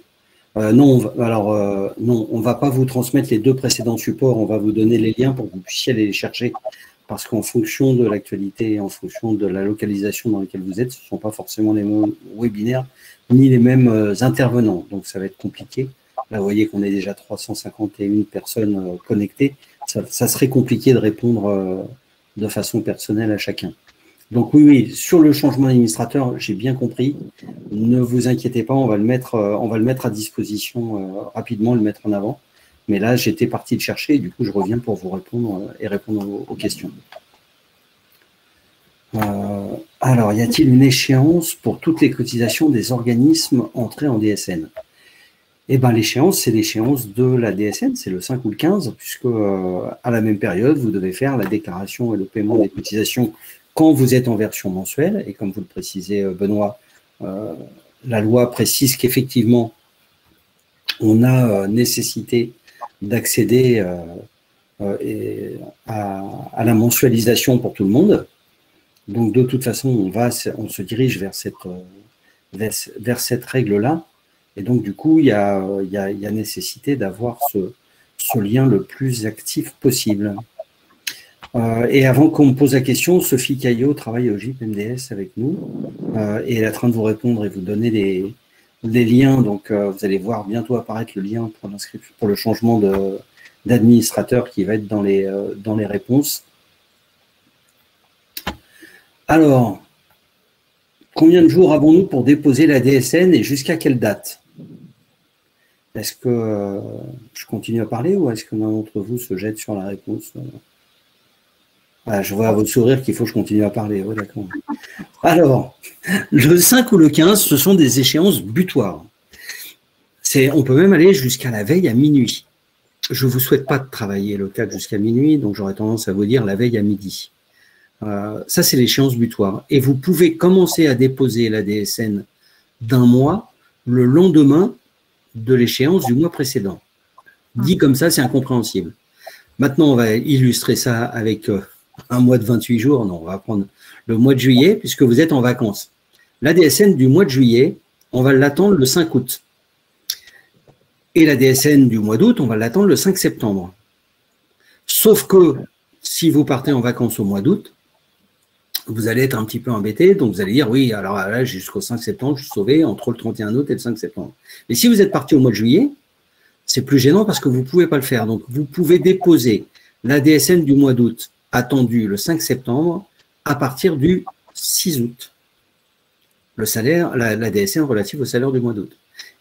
Non, on va pas vous transmettre les 2 précédents supports, on va vous donner les liens pour que vous puissiez aller les chercher, parce qu'en fonction de l'actualité, en fonction de la localisation dans laquelle vous êtes, ce ne sont pas forcément les mêmes webinaires, ni les mêmes intervenants, donc ça va être compliqué. Là, vous voyez qu'on est déjà 351 personnes connectées, ça serait compliqué de répondre de façon personnelle à chacun. Donc oui, sur le changement d'administrateur, j'ai bien compris. Ne vous inquiétez pas, on va le mettre à disposition rapidement, le mettre en avant. Mais là, j'étais parti le chercher et du coup, je reviens pour vous répondre et répondre aux questions. Alors, y a-t-il une échéance pour toutes les cotisations des organismes entrés en DSN? Eh bien, l'échéance, c'est l'échéance de la DSN, c'est le 5 ou le 15, puisque à la même période, vous devez faire la déclaration et le paiement des cotisations quand vous êtes en version mensuelle, et comme vous le précisez, Benoît, la loi précise qu'effectivement, on a nécessité d'accéder à la mensualisation pour tout le monde. Donc, de toute façon, on se dirige vers cette règle-là. Et donc, du coup, il y a nécessité d'avoir ce lien le plus actif possible. Et avant qu'on me pose la question, Sophie Caillot travaille au GIP MDS avec nous et elle est en train de vous répondre et vous donner des liens. Donc, vous allez voir bientôt apparaître le lien pour l'inscription, pour le changement d'administrateur qui va être dans les réponses. Alors, combien de jours avons-nous pour déposer la DSN et jusqu'à quelle date? Est-ce que je continue à parler ou est-ce que l'un d'entre vous se jette sur la réponse? Je vois à votre sourire qu'il faut que je continue à parler. Oui, d'accord. Alors, le 5 ou le 15, ce sont des échéances butoirs. On peut même aller jusqu'à la veille à minuit. Je ne vous souhaite pas de travailler le 4 jusqu'à minuit, donc j'aurais tendance à vous dire la veille à midi. Ça, c'est l'échéance butoir. Et vous pouvez commencer à déposer la DSN d'un mois le lendemain de l'échéance du mois précédent. Dit comme ça, c'est incompréhensible. Maintenant, on va illustrer ça avec un mois de 28 jours. Non, on va prendre le mois de juillet, puisque vous êtes en vacances. La DSN du mois de juillet, on va l'attendre le 5 août. Et la DSN du mois d'août, on va l'attendre le 5 septembre. Sauf que si vous partez en vacances au mois d'août, vous allez être un petit peu embêté, donc vous allez dire, oui, alors là, jusqu'au 5 septembre, je suis sauvé entre le 31 août et le 5 septembre. Mais si vous êtes parti au mois de juillet, C'est plus gênant parce que vous ne pouvez pas le faire. Donc, vous pouvez déposer la DSN du mois d'août, attendue le 5 septembre, à partir du 6 août. Le salaire, la DSN relative au salaire du mois d'août.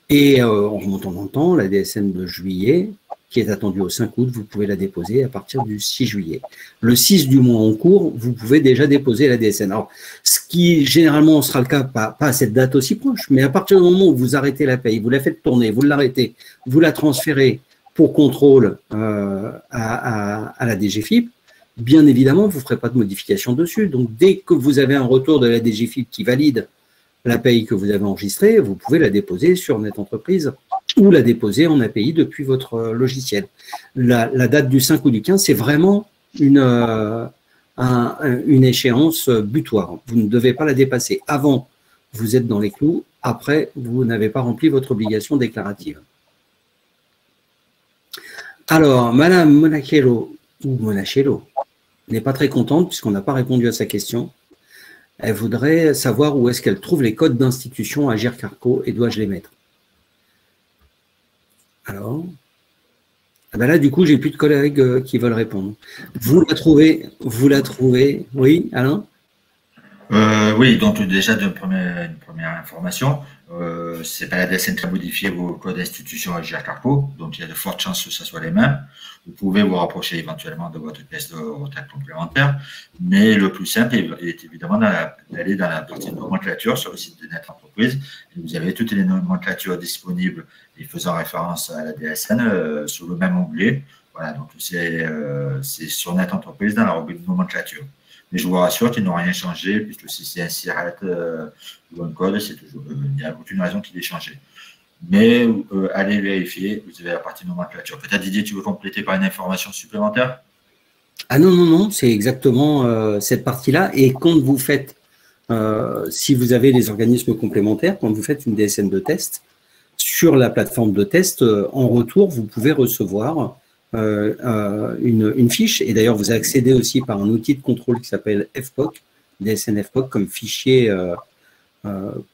Et en remontant dans le temps, la DSN de juillet, qui est attendue au 5 août, vous pouvez la déposer à partir du 6 juillet. Le 6 du mois en cours, vous pouvez déjà déposer la DSN. Alors, ce qui généralement sera le cas, pas à cette date aussi proche, mais à partir du moment où vous arrêtez la paye, vous la faites tourner, vous l'arrêtez, vous la transférez pour contrôle à la DGFiP, bien évidemment, vous ne ferez pas de modification dessus. Donc, dès que vous avez un retour de la DGFiP qui valide la paye que vous avez enregistrée, vous pouvez la déposer sur Net Entreprise ou la déposer en API depuis votre logiciel. La date du 5 ou du 15, c'est vraiment une échéance butoir. Vous ne devez pas la dépasser. Avant, vous êtes dans les clous. Après, vous n'avez pas rempli votre obligation déclarative. Alors, Madame Monachello, ou Monachello, n'est pas très contente puisqu'on n'a pas répondu à sa question. Elle voudrait savoir où est-ce qu'elle trouve les codes d'institution à Agir Carco et dois-je les mettre? Alors, ben là, du coup, j'ai plus de collègues qui veulent répondre. Vous la trouvez, oui, Alain? Oui, donc déjà une première information, c'est pas la DSN qui a modifié vos codes d'institution à Agir Carco, donc il y a de fortes chances que ce soit les mêmes. Vous pouvez vous rapprocher éventuellement de votre caisse de retraite complémentaire, mais le plus simple est évidemment d'aller dans la partie de nomenclature sur le site de Net Entreprise. Et vous avez toutes les nomenclatures disponibles et faisant référence à la DSN sur le même onglet. Voilà, donc c'est sur Net Entreprise dans la rubrique nomenclature. Mais je vous rassure qu'ils n'ont rien changé, puisque si c'est un SIRET ou un code, il n'y a aucune raison qu'il ait changé. Mais allez vérifier, vous avez la partie nomenclature. Peut-être Didier, tu veux compléter par une information supplémentaire? Ah non, c'est exactement cette partie-là. Et quand vous faites, si vous avez des organismes complémentaires, quand vous faites une DSN de test, sur la plateforme de test, en retour, vous pouvez recevoir une fiche. Et d'ailleurs, vous accédez aussi par un outil de contrôle qui s'appelle FPOC, DSN FPOC, comme fichier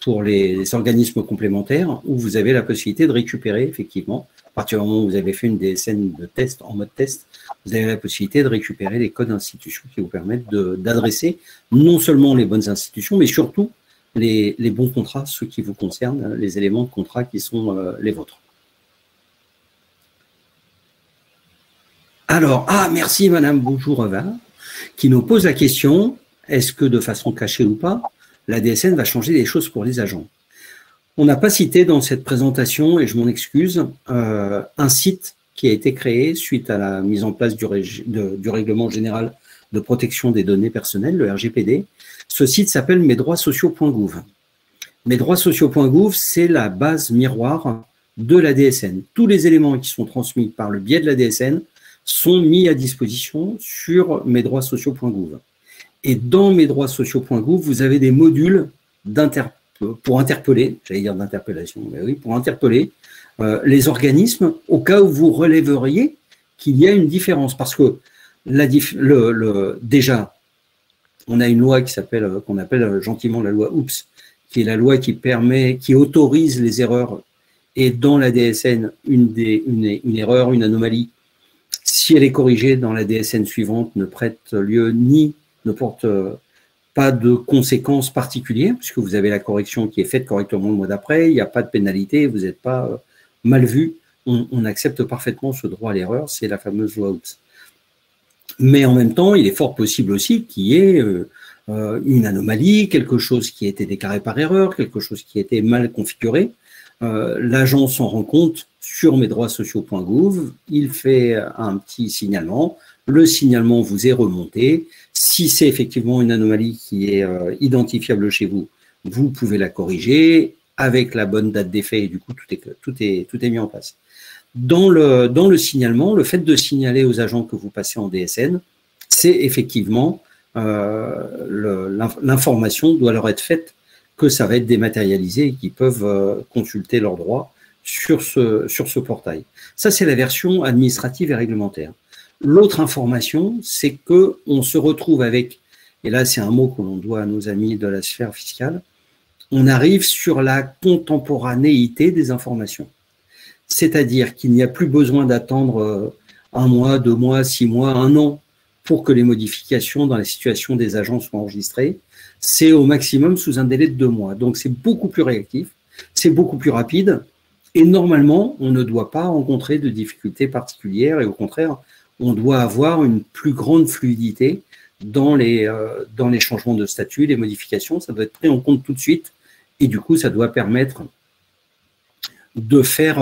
pour les organismes complémentaires, où vous avez la possibilité de récupérer, effectivement, à partir du moment où vous avez fait une DSN de test en mode test, vous avez la possibilité de récupérer les codes d'institutions qui vous permettent d'adresser non seulement les bonnes institutions, mais surtout les bons contrats, ceux qui vous concernent, les éléments de contrat qui sont les vôtres. Alors, merci Madame Bonjour-Eva, qui nous pose la question, est-ce que de façon cachée ou pas, la DSN va changer les choses pour les agents? On n'a pas cité dans cette présentation, et je m'en excuse, un site qui a été créé suite à la mise en place du règlement général de protection des données personnelles, le RGPD. Ce site s'appelle mesdroitssociaux.gouv. Mesdroitssociaux.gouv, c'est la base miroir de la DSN. Tous les éléments qui sont transmis par le biais de la DSN sont mis à disposition sur mesdroitssociaux.gouv. Et dans mesdroitssociaux.gouv, vous avez des modules pour interpeller, j'allais dire d'interpellation, mais oui, pour interpeller les organismes au cas où vous relèveriez qu'il y a une différence. Parce que déjà, on a une loi qu'on appelle gentiment la loi OUPS, qui est la loi qui autorise les erreurs. Et dans la DSN, une erreur, une anomalie, si elle est corrigée dans la DSN suivante, ne porte pas de conséquences particulières, puisque vous avez la correction qui est faite correctement le mois d'après, il n'y a pas de pénalité, vous n'êtes pas mal vu, on accepte parfaitement ce droit à l'erreur, c'est la fameuse loi OUPS. Mais en même temps, il est fort possible aussi qu'il y ait une anomalie, quelque chose qui a été déclaré par erreur, quelque chose qui a été mal configuré. L'agent s'en rend compte sur mesdroitssociaux.gouv, il fait un petit signalement, le signalement vous est remonté. Si c'est effectivement une anomalie qui est identifiable chez vous, vous pouvez la corriger avec la bonne date d'effet et du coup tout est mis en place. Dans le signalement, le fait de signaler aux agents que vous passez en DSN, c'est effectivement l'information doit leur être faite que ça va être dématérialisé et qu'ils peuvent consulter leurs droits sur ce portail. Ça, c'est la version administrative et réglementaire. L'autre information, c'est qu'on se retrouve avec, et là c'est un mot que l'on doit à nos amis de la sphère fiscale, on arrive sur la contemporanéité des informations. c'est-à-dire qu'il n'y a plus besoin d'attendre 1 mois, 2 mois, 6 mois, 1 an pour que les modifications dans la situation des agents soient enregistrées. C'est au maximum sous un délai de 2 mois. Donc, c'est beaucoup plus réactif, c'est beaucoup plus rapide. Et normalement, on ne doit pas rencontrer de difficultés particulières et au contraire, on doit avoir une plus grande fluidité dans les changements de statut, les modifications. Ça doit être pris en compte tout de suite et du coup, ça doit permettre de faire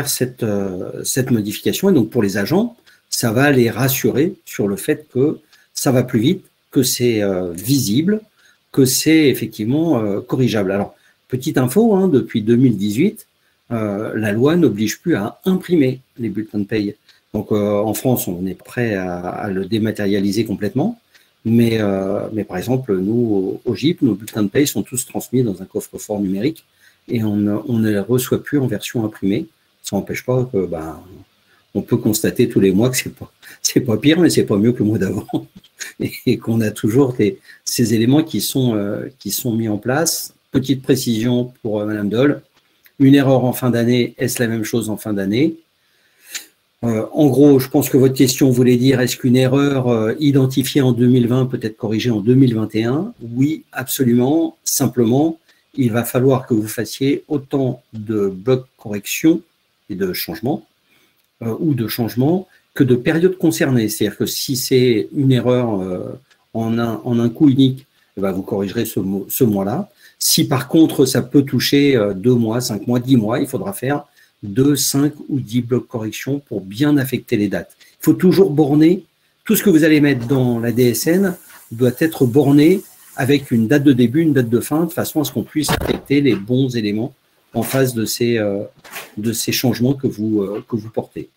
cette modification. Et donc, pour les agents, ça va les rassurer sur le fait que ça va plus vite, que c'est visible, que c'est effectivement corrigeable. Alors, petite info, hein, depuis 2018, la loi n'oblige plus à imprimer les bulletins de paye. Donc, en France, on est prêt à le dématérialiser complètement. Mais par exemple, nous, au GIP, nos bulletins de paye sont tous transmis dans un coffre-fort numérique et on ne les reçoit plus en version imprimée. Ça n'empêche pas que on peut constater tous les mois que c'est pas pire, mais c'est pas mieux que le mois d'avant. Et qu'on a toujours ces éléments qui sont mis en place. Petite précision pour Madame Doll. Une erreur en fin d'année, est-ce la même chose en fin d'année? En gros, je pense que votre question voulait dire est-ce qu'une erreur identifiée en 2020 peut être corrigée en 2021? Oui, absolument. Simplement, il va falloir que vous fassiez autant de blocs correction et de changement ou de changement que de périodes concernées. C'est-à-dire que si c'est une erreur en un coup unique, eh bien, vous corrigerez ce mois-là. Si par contre, ça peut toucher 2 mois, 5 mois, 10 mois, il faudra faire 2, 5 ou 10 blocs correction pour bien affecter les dates. Il faut toujours borner. Tout ce que vous allez mettre dans la DSN doit être borné avec une date de début, une date de fin, de façon à ce qu'on puisse affecter les bons éléments en face de ces changements que vous portez.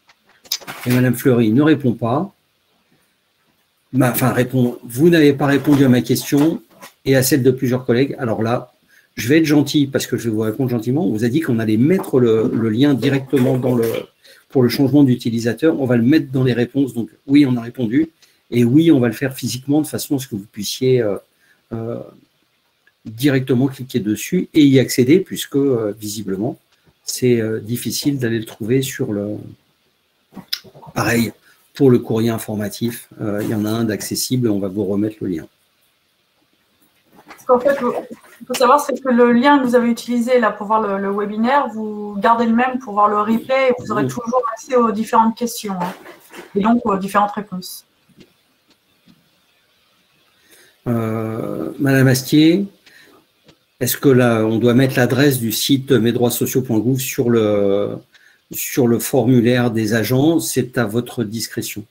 Et Madame Fleury ne répond pas. Vous n'avez pas répondu à ma question et à celle de plusieurs collègues. Alors là, je vais être gentil parce que je vais vous répondre gentiment. On vous a dit qu'on allait mettre le lien directement pour le changement d'utilisateur. On va le mettre dans les réponses. Donc oui, on a répondu. Et oui, on va le faire physiquement de façon à ce que vous puissiez directement cliquer dessus et y accéder puisque visiblement, c'est difficile d'aller le trouver sur le… Pareil, pour le courrier informatif, il y en a un d'accessible. On va vous remettre le lien. En fait, il faut savoir c'est que le lien que vous avez utilisé là pour voir le webinaire, vous gardez le même pour voir le replay et vous aurez toujours accès aux différentes questions et donc aux différentes réponses. Madame Astier, est-ce que là, on doit mettre l'adresse du site mesdroitssociaux.gouv sur le formulaire des agents? C'est à votre discrétion.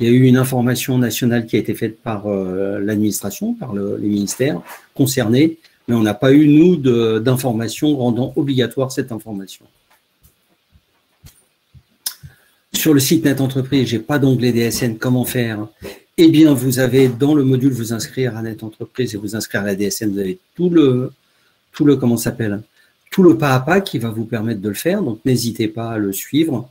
Il y a eu une information nationale qui a été faite par l'administration, par les ministères concernés, mais on n'a pas eu, nous, d'informations rendant obligatoire cette information. Sur le site Net Entreprise, je n'ai pas d'onglet DSN, comment faire? Eh bien, vous avez dans le module vous inscrire à Net Entreprise et vous inscrire à la DSN, vous avez tout le comment ça s'appelle, tout le pas à pas qui va vous permettre de le faire, donc n'hésitez pas à le suivre.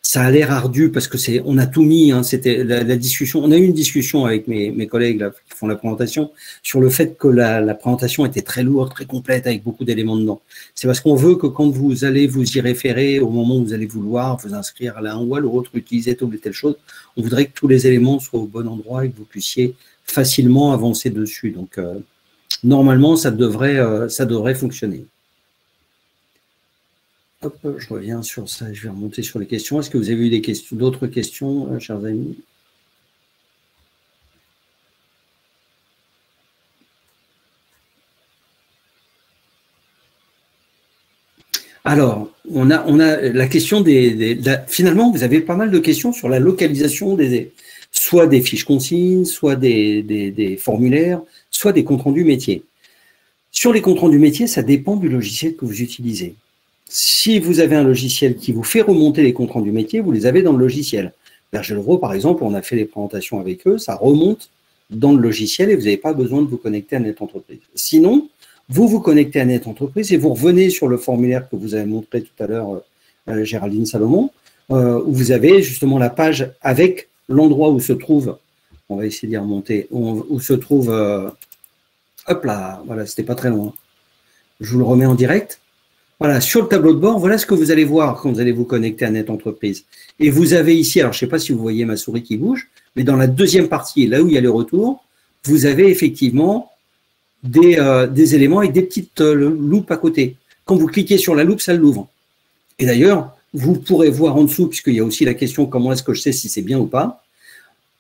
Ça a l'air ardu parce que on a tout mis, hein, c'était la discussion. On a eu une discussion avec mes collègues là, qui font la présentation sur le fait que la présentation était très lourde, très complète, avec beaucoup d'éléments dedans. C'est parce qu'on veut que quand vous allez vous y référer, au moment où vous allez vouloir vous inscrire à l'un ou à l'autre, utiliser telle ou telle chose, on voudrait que tous les éléments soient au bon endroit et que vous puissiez facilement avancer dessus. Donc, normalement, ça devrait fonctionner. Hop, je reviens sur ça, je vais remonter sur les questions. Est-ce que vous avez eu d'autres questions, chers amis? Alors, on a la question finalement, vous avez pas mal de questions sur la localisation soit des fiches consignes, soit des formulaires, soit des comptes rendus métiers. Sur les comptes rendus métiers, ça dépend du logiciel que vous utilisez. Si vous avez un logiciel qui vous fait remonter les comptes rendus métiers, vous les avez dans le logiciel. Berger-Leroux, par exemple, on a fait des présentations avec eux, ça remonte dans le logiciel et vous n'avez pas besoin de vous connecter à Net Entreprise. Sinon, vous vous connectez à Net Entreprise et vous revenez sur le formulaire que vous avez montré tout à l'heure, Géraldine Salomon, où vous avez justement la page avec l'endroit où se trouve, on va essayer d'y remonter, où se trouve, hop là, voilà, c'était pas très loin. Je vous le remets en direct. Voilà, sur le tableau de bord, voilà ce que vous allez voir quand vous allez vous connecter à Net Entreprise. Et vous avez ici, alors je ne sais pas si vous voyez ma souris qui bouge, mais dans la deuxième partie, là où il y a les retours, vous avez effectivement des éléments avec des petites loupes à côté. Quand vous cliquez sur la loupe, ça l'ouvre. Et d'ailleurs, vous pourrez voir en dessous, puisqu'il y a aussi la question comment est-ce que je sais si c'est bien ou pas,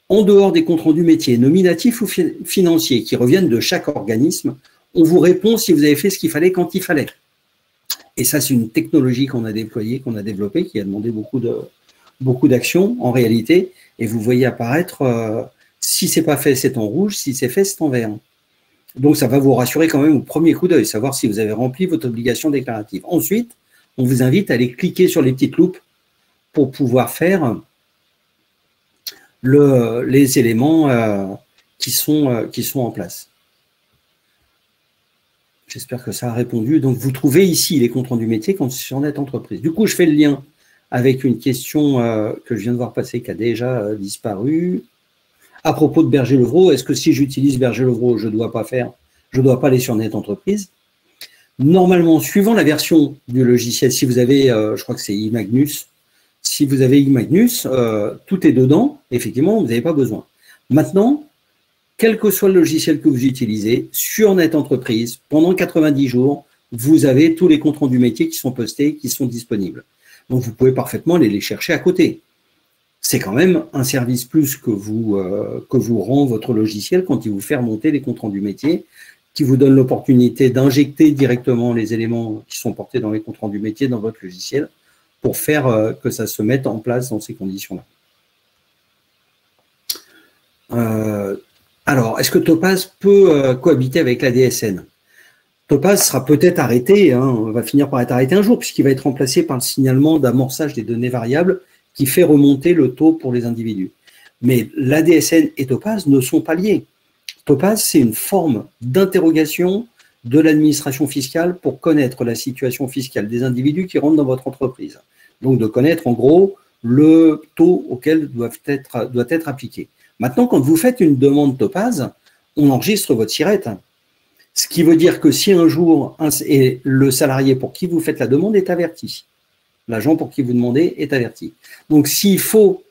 en dehors des comptes rendus métiers, nominatifs ou financiers, qui reviennent de chaque organisme, on vous répond si vous avez fait ce qu'il fallait quand il fallait. Et ça, c'est une technologie qu'on a déployée, qu'on a développée, qui a demandé beaucoup d'actions en réalité. Et vous voyez apparaître, si c'est pas fait, c'est en rouge, si c'est fait, c'est en vert. Donc, ça va vous rassurer quand même au premier coup d'œil, savoir si vous avez rempli votre obligation déclarative. Ensuite, on vous invite à aller cliquer sur les petites loupes pour pouvoir faire les éléments qui sont en place. J'espère que ça a répondu. Donc, vous trouvez ici les comptes rendus métiers quand c'est sur Net Entreprise. Du coup, je fais le lien avec une question que je viens de voir passer qui a déjà disparu. À propos de Berger-Levrault, est-ce que si j'utilise Berger-Levrault, je ne dois pas aller sur Net Entreprise? Normalement, suivant la version du logiciel, si vous avez, je crois que c'est iMagnus, si vous avez iMagnus, tout est dedans, effectivement, vous n'avez pas besoin. Maintenant, quel que soit le logiciel que vous utilisez, sur Net Entreprise, pendant 90 jours, vous avez tous les comptes rendus métiers qui sont postés, qui sont disponibles. Donc, vous pouvez parfaitement aller les chercher à côté. C'est quand même un service plus que vous rend votre logiciel quand il vous fait remonter les comptes rendus métiers, qui vous donne l'opportunité d'injecter directement les éléments qui sont portés dans les comptes rendus métiers dans votre logiciel pour faire que ça se mette en place dans ces conditions-là. Alors, est-ce que Topaz peut cohabiter avec la DSN? Topaz sera peut-être arrêté, on va finir par être arrêté un jour, puisqu'il va être remplacé par le signalement d'amorçage des données variables qui fait remonter le taux pour les individus. Mais la DSN et Topaz ne sont pas liés. Topaz, c'est une forme d'interrogation de l'administration fiscale pour connaître la situation fiscale des individus qui rentrent dans votre entreprise. Donc, de connaître en gros le taux auquel doit être appliqué. Maintenant, quand vous faites une demande Topaz, on enregistre votre SIRET. Ce qui veut dire que si un jour, le salarié pour qui vous faites la demande est averti, l'agent pour qui vous demandez est averti. Donc, s'il faut,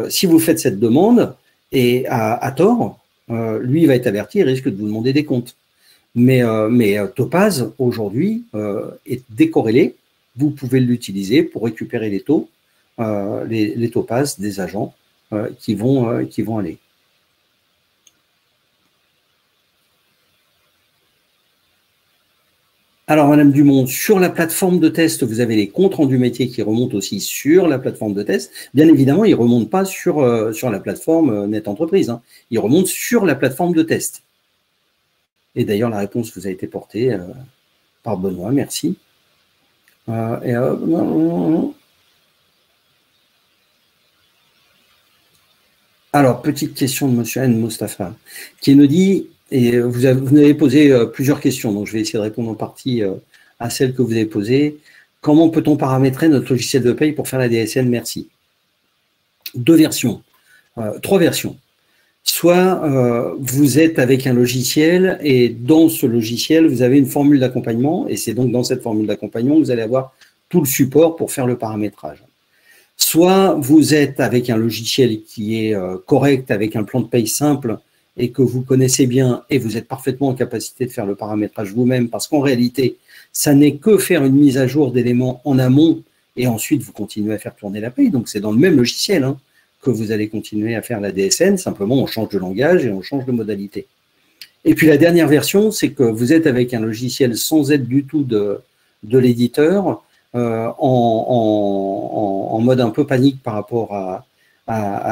si vous faites cette demande et à tort, lui il va être averti et risque de vous demander des comptes. Mais Topaz, aujourd'hui, est décorrélé. Vous pouvez l'utiliser pour récupérer les taux, les Topaz des agents qui vont aller. Alors, Madame Dumont, sur la plateforme de test, vous avez les comptes rendus métiers qui remontent aussi sur la plateforme de test. Bien évidemment, ils ne remontent pas sur la plateforme Net Entreprise. Ils remontent sur la plateforme de test. Et d'ailleurs, la réponse vous a été portée par Benoît, merci. Alors, petite question de M. N. Mostafa, qui nous dit... Et vous avez posé plusieurs questions, donc je vais essayer de répondre en partie à celles que vous avez posées. Comment peut-on paramétrer notre logiciel de paye pour faire la DSN? Merci. 3 versions. Soit vous êtes avec un logiciel et dans ce logiciel, vous avez une formule d'accompagnement et c'est donc dans cette formule d'accompagnement que vous allez avoir tout le support pour faire le paramétrage. Soit vous êtes avec un logiciel qui est correct, avec un plan de paye simple, et que vous connaissez bien et vous êtes parfaitement en capacité de faire le paramétrage vous-même, parce qu'en réalité, ça n'est que faire une mise à jour d'éléments en amont et ensuite vous continuez à faire tourner la paye. Donc, c'est dans le même logiciel que vous allez continuer à faire la DSN, simplement on change de langage et on change de modalité. Et puis, la dernière version, c'est que vous êtes avec un logiciel sans aide du tout de l'éditeur, en mode un peu panique par rapport à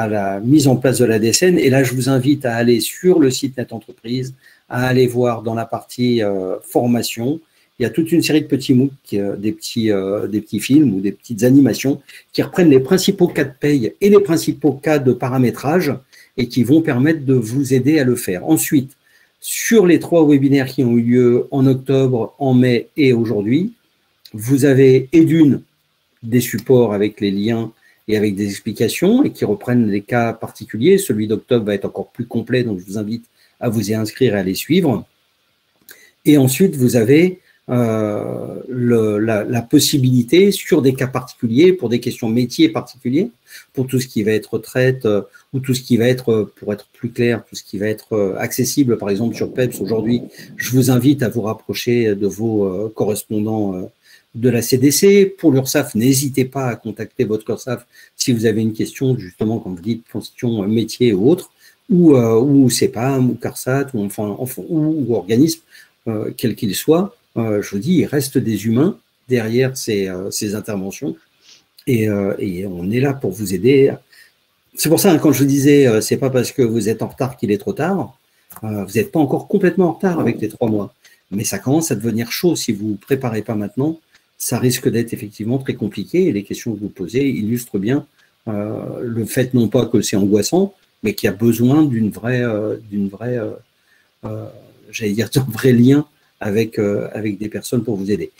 la mise en place de la DSN. Et là, je vous invite à aller sur le site Net Entreprise, à aller voir dans la partie formation. Il y a toute une série de petits MOOC, des petits films ou des petites animations qui reprennent les principaux cas de paye et les principaux cas de paramétrage et qui vont permettre de vous aider à le faire. Ensuite, sur les 3 webinaires qui ont eu lieu en octobre, en mai et aujourd'hui, vous avez des supports avec les liens et avec des explications et qui reprennent les cas particuliers. Celui d'octobre va être encore plus complet, donc je vous invite à vous y inscrire et à les suivre. Et ensuite, vous avez la possibilité, sur des cas particuliers, pour des questions métiers particuliers, pour tout ce qui va être retraite, ou tout ce qui va être, pour être plus clair, tout ce qui va être accessible, par exemple sur PEPS aujourd'hui, je vous invite à vous rapprocher de vos correspondants de la CDC. Pour l'URSSAF, n'hésitez pas à contacter votre URSSAF si vous avez une question, justement, comme vous dites, question métier ou autre, ou CEPAM, ou CARSAT, ou organisme, quel qu'il soit. Je vous dis, il reste des humains derrière ces interventions et on est là pour vous aider. C'est pour ça, hein, quand je vous disais, c'est pas parce que vous êtes en retard qu'il est trop tard. Vous n'êtes pas encore complètement en retard avec les 3 mois, mais ça commence à devenir chaud si vous ne vous préparez pas maintenant. Ça risque d'être effectivement très compliqué et les questions que vous posez illustrent bien le fait non pas que c'est angoissant, mais qu'il y a besoin d'un vrai lien avec des personnes pour vous aider.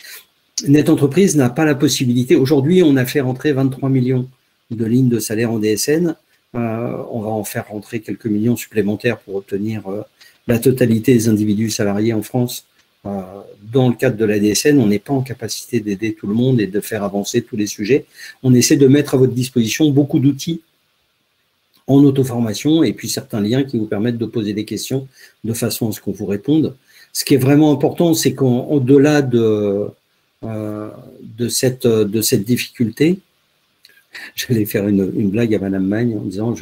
Net Entreprise n'a pas la possibilité. Aujourd'hui, on a fait rentrer 23 millions de lignes de salaire en DSN. On va en faire rentrer quelques millions supplémentaires pour obtenir la totalité des individus salariés en France. Dans le cadre de la DSN, on n'est pas en capacité d'aider tout le monde et de faire avancer tous les sujets. On essaie de mettre à votre disposition beaucoup d'outils en auto-formation et puis certains liens qui vous permettent de poser des questions de façon à ce qu'on vous réponde. Ce qui est vraiment important, c'est qu'au-delà de cette difficulté, j'allais faire une blague à Madame Magne en disant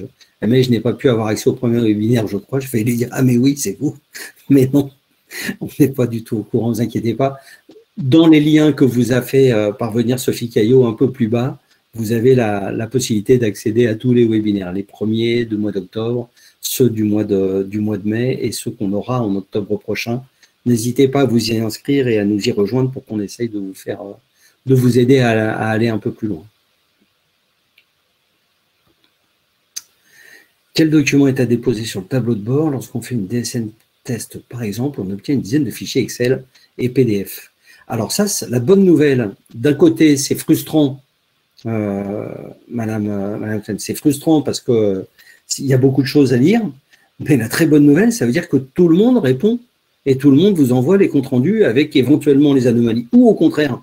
mais je n'ai pas pu avoir accès au premier webinaire, je crois. Je vais lui dire ah mais oui, c'est vous. Mais non, on n'est pas du tout au courant, ne vous inquiétez pas. Dans les liens que vous a fait parvenir Sophie Caillot un peu plus bas, vous avez la possibilité d'accéder à tous les webinaires, les premiers du mois d'octobre, ceux du mois de mai et ceux qu'on aura en octobre prochain. N'hésitez pas à vous y inscrire et à nous y rejoindre pour qu'on essaye de vous aider à aller un peu plus loin. Quel document est à déposer sur le tableau de bord lorsqu'on fait une DSN test, par exemple, on obtient une dizaine de fichiers Excel et PDF. Alors ça, la bonne nouvelle, d'un côté, c'est frustrant, Madame, c'est frustrant parce que il y a beaucoup de choses à lire, mais la très bonne nouvelle, ça veut dire que tout le monde répond et tout le monde vous envoie les comptes rendus avec éventuellement les anomalies ou au contraire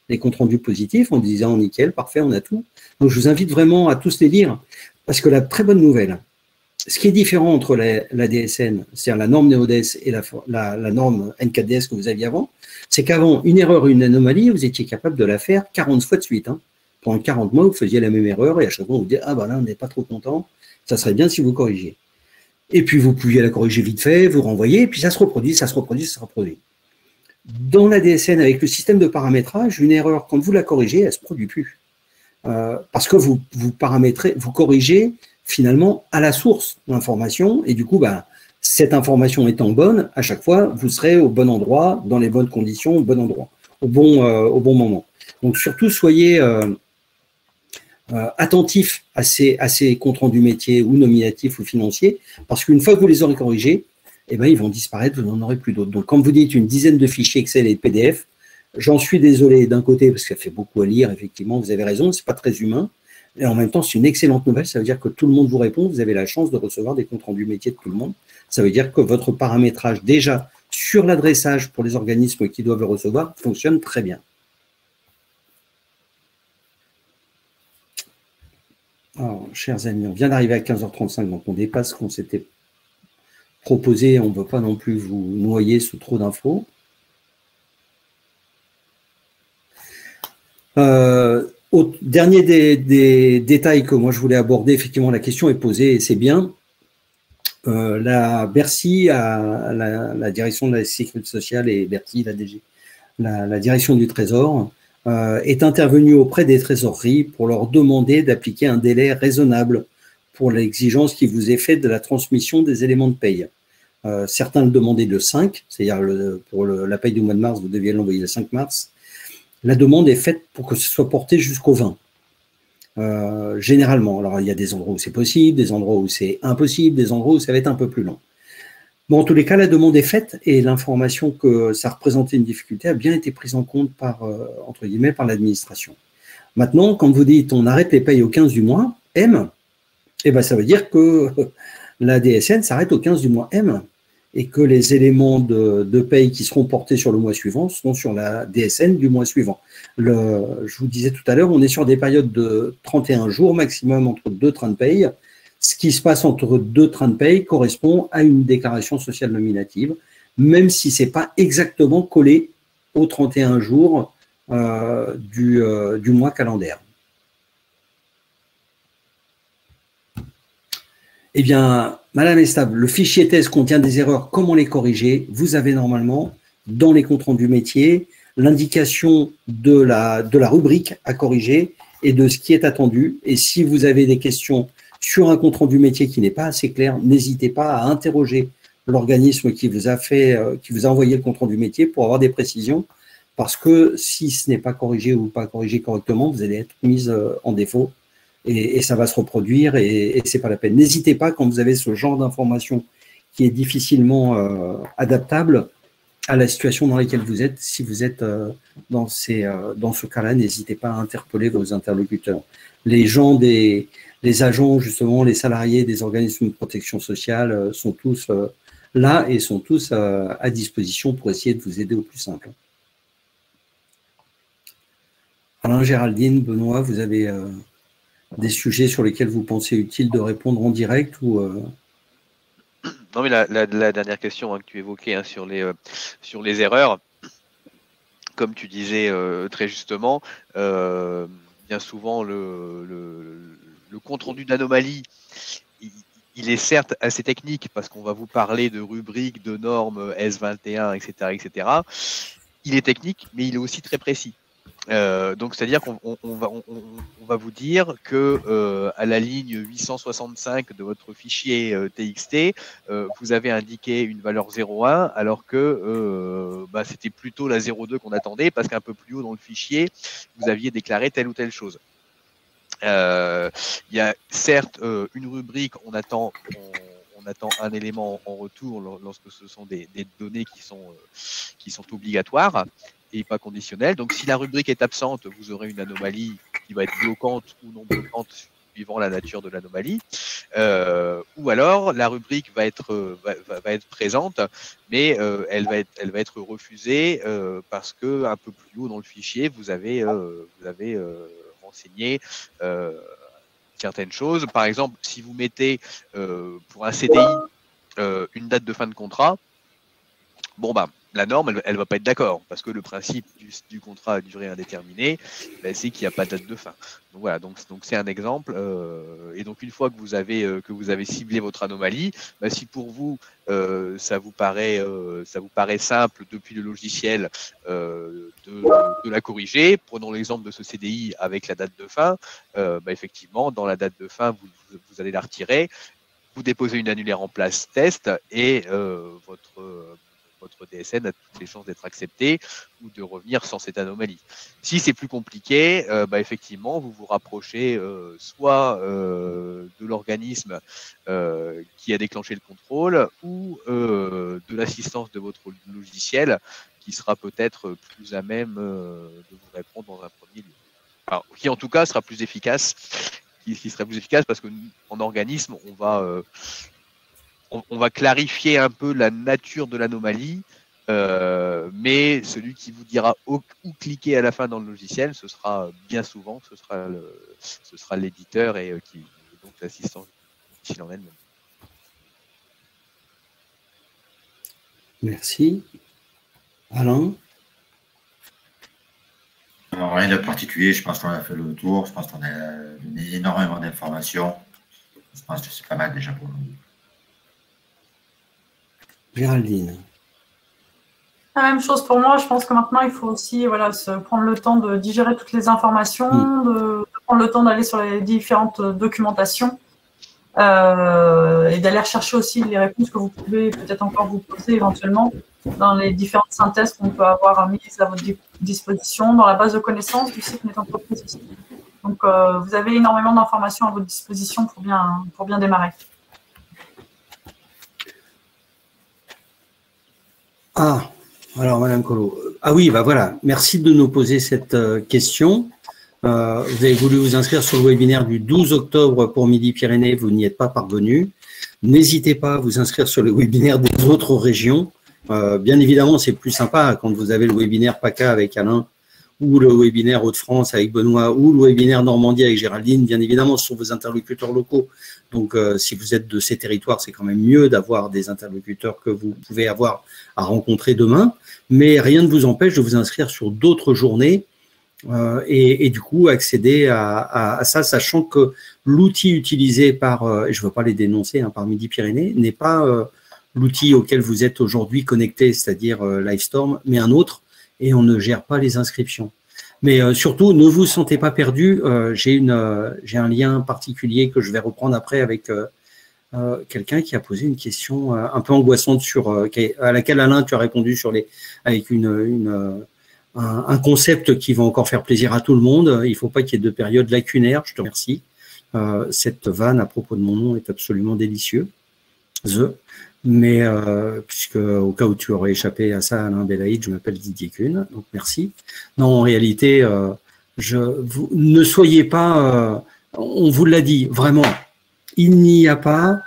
les comptes rendus positifs en disant nickel, parfait, on a tout. Donc je vous invite vraiment à tous les lire parce que la très bonne nouvelle, ce qui est différent entre la DSN, c'est-à-dire la norme NeoDes et la norme N4DS que vous aviez avant, c'est qu'avant, une erreur, une anomalie, vous étiez capable de la faire 40 fois de suite. Hein. Pendant 40 mois, vous faisiez la même erreur et à chaque fois, vous dites « Ah ben là, on n'est pas trop content, ça serait bien si vous corrigiez. » Et puis, vous pouviez la corriger vite fait, vous renvoyez, et puis ça se reproduit, ça se reproduit, ça se reproduit. Dans la DSN, avec le système de paramétrage, une erreur, quand vous la corrigez, elle ne se produit plus. Parce que vous paramétrez, vous corrigez finalement à la source l'information, et du coup, bah, cette information étant bonne, à chaque fois, vous serez au bon endroit, dans les bonnes conditions, au bon endroit, au bon moment. Donc surtout, soyez attentifs à ces comptes rendus métiers ou nominatifs ou financiers, parce qu'une fois que vous les aurez corrigés, eh ben, ils vont disparaître, vous n'en aurez plus d'autres. Donc, comme vous dites, une dizaine de fichiers Excel et PDF, j'en suis désolé d'un côté, parce que ça fait beaucoup à lire, effectivement, vous avez raison, c'est pas très humain, et en même temps, c'est une excellente nouvelle, ça veut dire que tout le monde vous répond, vous avez la chance de recevoir des comptes rendus métiers de tout le monde, ça veut dire que votre paramétrage, déjà, sur l'adressage pour les organismes qui doivent le recevoir, fonctionne très bien. Alors, chers amis, on vient d'arriver à 15h35, donc on dépasse ce qu'on s'était proposé, on ne veut pas non plus vous noyer sous trop d'infos. Au dernier des détails que moi je voulais aborder, effectivement la question est posée et c'est bien. La Bercy, la direction de la sécurité sociale et Bercy, la DG, la direction du Trésor, est intervenue auprès des trésoreries pour leur demander d'appliquer un délai raisonnable pour l'exigence qui vous est faite de la transmission des éléments de paye. Certains le demandaient le 5, c'est-à-dire pour la paye du mois de mars, vous deviez l'envoyer le 5 mars. La demande est faite pour que ce soit porté jusqu'au 20. Généralement, alors il y a des endroits où c'est possible, des endroits où c'est impossible, des endroits où ça va être un peu plus long. Bon, en tous les cas, la demande est faite et l'information que ça représentait une difficulté a bien été prise en compte par, entre guillemets, par l'administration. Maintenant, quand vous dites on arrête les payes au 15 du mois, M, eh ben, ça veut dire que la DSN s'arrête au 15 du mois M. et que les éléments de paye qui seront portés sur le mois suivant seront sur la DSN du mois suivant. Je vous disais tout à l'heure, on est sur des périodes de 31 jours maximum entre 2 trains de paye. Ce qui se passe entre 2 trains de paye correspond à une déclaration sociale nominative, même si ce n'est pas exactement collé aux 31 jours du mois calendaire. Eh bien, Madame Estable, le fichier test contient des erreurs. Comment les corriger? Vous avez normalement, dans les comptes rendus métiers, l'indication de la rubrique à corriger et de ce qui est attendu. Et si vous avez des questions sur un compte rendu métier qui n'est pas assez clair, n'hésitez pas à interroger l'organisme qui vous a envoyé le compte rendu métier pour avoir des précisions. Parce que si ce n'est pas corrigé ou pas corrigé correctement, vous allez être mise en défaut. Et ça va se reproduire et c'est pas la peine. N'hésitez pas, quand vous avez ce genre d'information qui est difficilement adaptable à la situation dans laquelle vous êtes, si vous êtes dans ce cas-là, n'hésitez pas à interpeller vos interlocuteurs. Les agents, justement, les salariés des organismes de protection sociale sont tous là et sont tous à disposition pour essayer de vous aider au plus simple. Alain, Géraldine, Benoît, vous avez des sujets sur lesquels vous pensez utile de répondre en direct ou Non, mais la dernière question que tu évoquais sur les erreurs, comme tu disais très justement, bien souvent le compte-rendu d'anomalie, il est certes assez technique parce qu'on va vous parler de rubriques, de normes S21, etc., etc. Il est technique, mais il est aussi très précis. Donc c'est-à-dire qu'on va vous dire que à la ligne 865 de votre fichier TXT, vous avez indiqué une valeur 0,1 alors que c'était plutôt la 0,2 qu'on attendait parce qu'un peu plus haut dans le fichier, vous aviez déclaré telle ou telle chose. Il y a certes une rubrique, on attend un élément en retour lorsque ce sont des données qui sont obligatoires et pas conditionnelles. Donc, si la rubrique est absente, vous aurez une anomalie qui va être bloquante ou non bloquante suivant la nature de l'anomalie. Ou alors, la rubrique va être présente, mais elle va être refusée parce que un peu plus haut dans le fichier, vous avez renseigné certaines choses. Par exemple, si vous mettez pour un CDI une date de fin de contrat, la norme, elle va pas être d'accord, parce que le principe du contrat à durée indéterminée, c'est qu'il n'y a pas de date de fin. Donc voilà, donc c'est un exemple. Et donc une fois que vous avez ciblé votre anomalie, si pour vous ça vous paraît simple depuis le logiciel de la corriger, prenons l'exemple de ce CDI avec la date de fin. Effectivement, dans la date de fin, vous allez la retirer, vous déposez une annulaire en place test et votre DSN a toutes les chances d'être accepté ou de revenir sans cette anomalie. Si c'est plus compliqué, effectivement, vous vous rapprochez soit de l'organisme qui a déclenché le contrôle ou de l'assistance de votre logiciel qui sera peut-être plus à même de vous répondre dans un premier lieu. Alors, qui en tout cas sera plus efficace, qui serait plus efficace parce qu'en organisme, on va clarifier un peu la nature de l'anomalie, mais celui qui vous dira où cliquer à la fin dans le logiciel, ce sera bien souvent, ce sera l'éditeur et donc l'assistant qui l'emmène. Merci. Alain? Alors, rien de particulier, je pense qu'on a fait le tour, je pense qu'on a donné énormément d'informations. Je pense que c'est pas mal déjà pour nous. Géraldine. La même chose pour moi, je pense que maintenant il faut aussi se prendre le temps de digérer toutes les informations, de prendre le temps d'aller sur les différentes documentations et d'aller rechercher aussi les réponses que vous pouvez peut-être encore vous poser éventuellement dans les différentes synthèses qu'on peut avoir mises à votre disposition, dans la base de connaissances du site Net Entreprise aussi. Donc vous avez énormément d'informations à votre disposition pour bien démarrer. Ah, alors Madame Collot. Ah oui, voilà. Merci de nous poser cette question. Vous avez voulu vous inscrire sur le webinaire du 12 octobre pour Midi-Pyrénées, vous n'y êtes pas parvenu. N'hésitez pas à vous inscrire sur le webinaire des autres régions. Bien évidemment, c'est plus sympa quand vous avez le webinaire PACA avec Alain, ou le webinaire Hauts-de-France avec Benoît, ou le webinaire Normandie avec Géraldine. Bien évidemment, ce sont vos interlocuteurs locaux. Donc, si vous êtes de ces territoires, c'est quand même mieux d'avoir des interlocuteurs que vous pouvez avoir à rencontrer demain. Mais rien ne vous empêche de vous inscrire sur d'autres journées et du coup accéder à ça, sachant que l'outil utilisé par, et je ne veux pas les dénoncer, hein, par Midi-Pyrénées, n'est pas l'outil auquel vous êtes aujourd'hui connecté, c'est-à-dire Livestorm, mais un autre, et on ne gère pas les inscriptions. Mais surtout, ne vous sentez pas perdu. J'ai un lien particulier que je vais reprendre après avec quelqu'un qui a posé une question un peu angoissante à laquelle Alain, tu as répondu avec un concept qui va encore faire plaisir à tout le monde. Il ne faut pas qu'il y ait de période lacunaire. Je te remercie. Cette vanne à propos de mon nom est absolument délicieuse. Mais puisque au cas où tu aurais échappé à ça, Alain Belaïd, je m'appelle Didier Kuhn, donc merci. Non, en réalité, ne soyez pas, on vous l'a dit, vraiment, il n'y a pas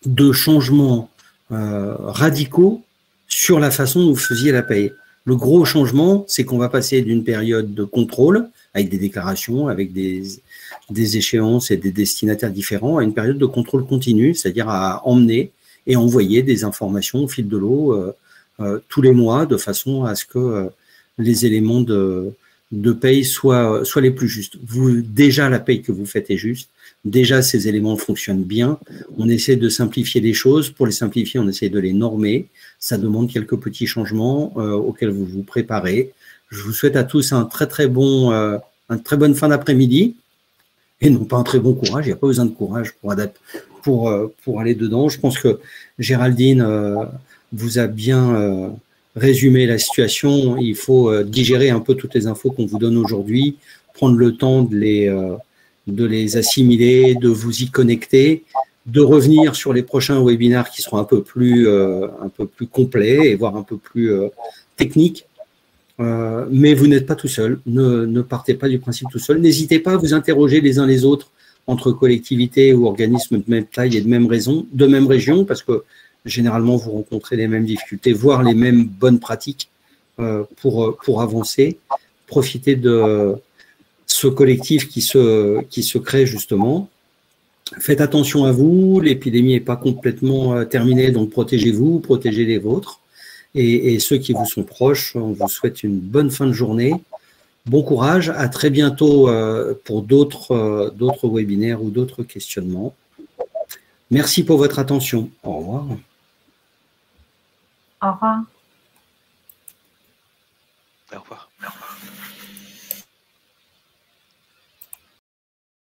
de changements radicaux sur la façon dont vous faisiez la paye. Le gros changement, c'est qu'on va passer d'une période de contrôle, avec des déclarations, avec des échéances et des destinataires différents, à une période de contrôle continu, c'est-à-dire à emmener et envoyer des informations au fil de l'eau tous les mois, de façon à ce que les éléments de paye soient les plus justes. Déjà, la paye que vous faites est juste. Déjà, ces éléments fonctionnent bien. On essaie de simplifier les choses. Pour les simplifier, on essaie de les normer. Ça demande quelques petits changements auxquels vous vous préparez. Je vous souhaite à tous une très bonne fin d'après-midi. Et non pas un très bon courage. Il n'y a pas besoin de courage pour aller dedans. Je pense que Géraldine vous a bien résumé la situation. Il faut digérer un peu toutes les infos qu'on vous donne aujourd'hui, prendre le temps de les assimiler, de vous y connecter, de revenir sur les prochains webinaires qui seront un peu plus complets et voire un peu plus techniques. Mais vous n'êtes pas tout seul. Ne partez pas du principe tout seul. N'hésitez pas à vous interroger les uns les autres entre collectivités ou organismes de même taille et de même région, parce que généralement, vous rencontrez les mêmes difficultés, voire les mêmes bonnes pratiques pour avancer. Profitez de ce collectif qui se crée justement. Faites attention à vous, l'épidémie n'est pas complètement terminée, donc protégez-vous, protégez les vôtres. Et ceux qui vous sont proches, on vous souhaite une bonne fin de journée. Bon courage, à très bientôt pour d'autres webinaires ou d'autres questionnements. Merci pour votre attention. Au revoir. Au revoir. Au revoir.